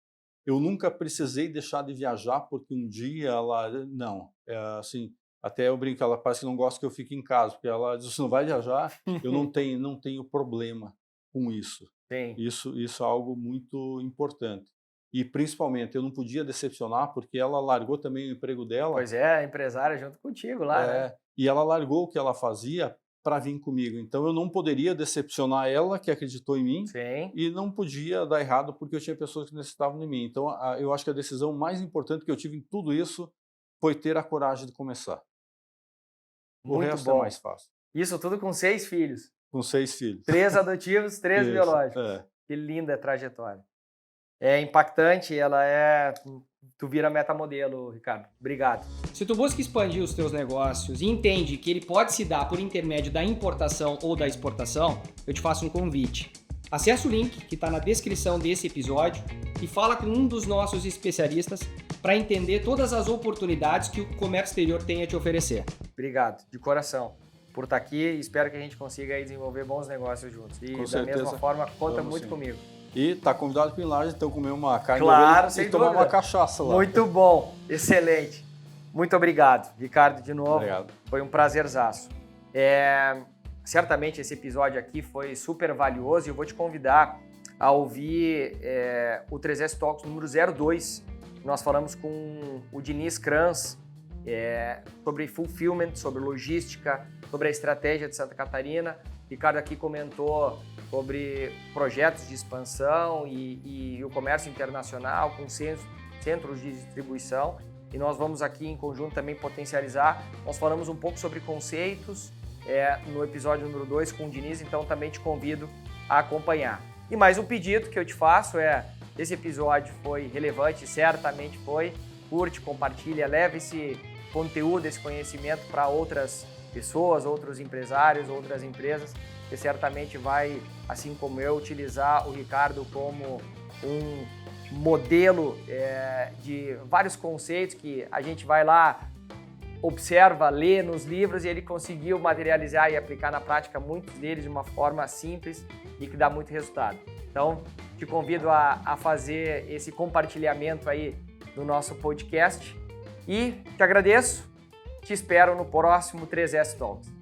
Eu nunca precisei deixar de viajar, porque um dia ela... Não, assim, até eu brinco, ela parece que não gosta que eu fique em casa, porque ela diz: "Você não vai viajar?" Eu não tenho problema com isso. Sim. Isso é algo muito importante. e principalmente eu não podia decepcionar porque ela largou também o emprego dela. Pois é, a empresária junto contigo lá, né? E ela largou o que ela fazia para vir comigo. Então eu não poderia decepcionar ela, que acreditou em mim, Sim. e não podia dar errado porque eu tinha pessoas que necessitavam de mim. Então eu acho que a decisão mais importante que eu tive em tudo isso foi ter a coragem de começar. O Muito resto bom. é mais fácil. Isso tudo com 6 filhos. Com 6 filhos. 3 adotivos, 3 Isso, biológicos. Que linda trajetória. É impactante, tu vira metamodelo, Ricardo. Obrigado. Se tu busca expandir os teus negócios e entende que ele pode se dar por intermédio da importação ou da exportação, eu te faço um convite. Acesse o link que está na descrição desse episódio e fala com um dos nossos especialistas para entender todas as oportunidades que o comércio exterior tem a te oferecer. Obrigado, de coração, por estar aqui. Espero que a gente consiga aí desenvolver bons negócios juntos. E Com da certeza. mesma forma, conta Vamos muito sim. comigo. E tá convidado para ir lá, então comer uma carne Claro, de sem ovelha e tomar dúvida. uma cachaça lá. Muito bom, excelente. Muito obrigado, Ricardo, de novo. Obrigado. Foi um prazerzaço. Certamente esse episódio aqui foi super valioso e eu vou te convidar a ouvir o 3S Talks número 02. Nós falamos com o Diniz Kranz sobre fulfillment, sobre logística, sobre a estratégia de Santa Catarina. Ricardo aqui comentou sobre projetos de expansão e o comércio internacional com centros de distribuição. E nós vamos aqui em conjunto também potencializar. Nós falamos um pouco sobre conceitos no episódio número 2 com o Diniz, então também te convido a acompanhar. E mais um pedido que eu te faço esse episódio foi relevante, certamente foi. Curte, compartilha, leve esse conteúdo, esse conhecimento para outras pessoas, outros empresários, outras empresas, que certamente vai, assim como eu, utilizar o Ricardo como um modelo de vários conceitos que a gente vai lá, observa, lê nos livros e ele conseguiu materializar e aplicar na prática muitos deles de uma forma simples e que dá muito resultado. Então, te convido a fazer esse compartilhamento aí do nosso podcast e te agradeço, te espero no próximo 3S Talks.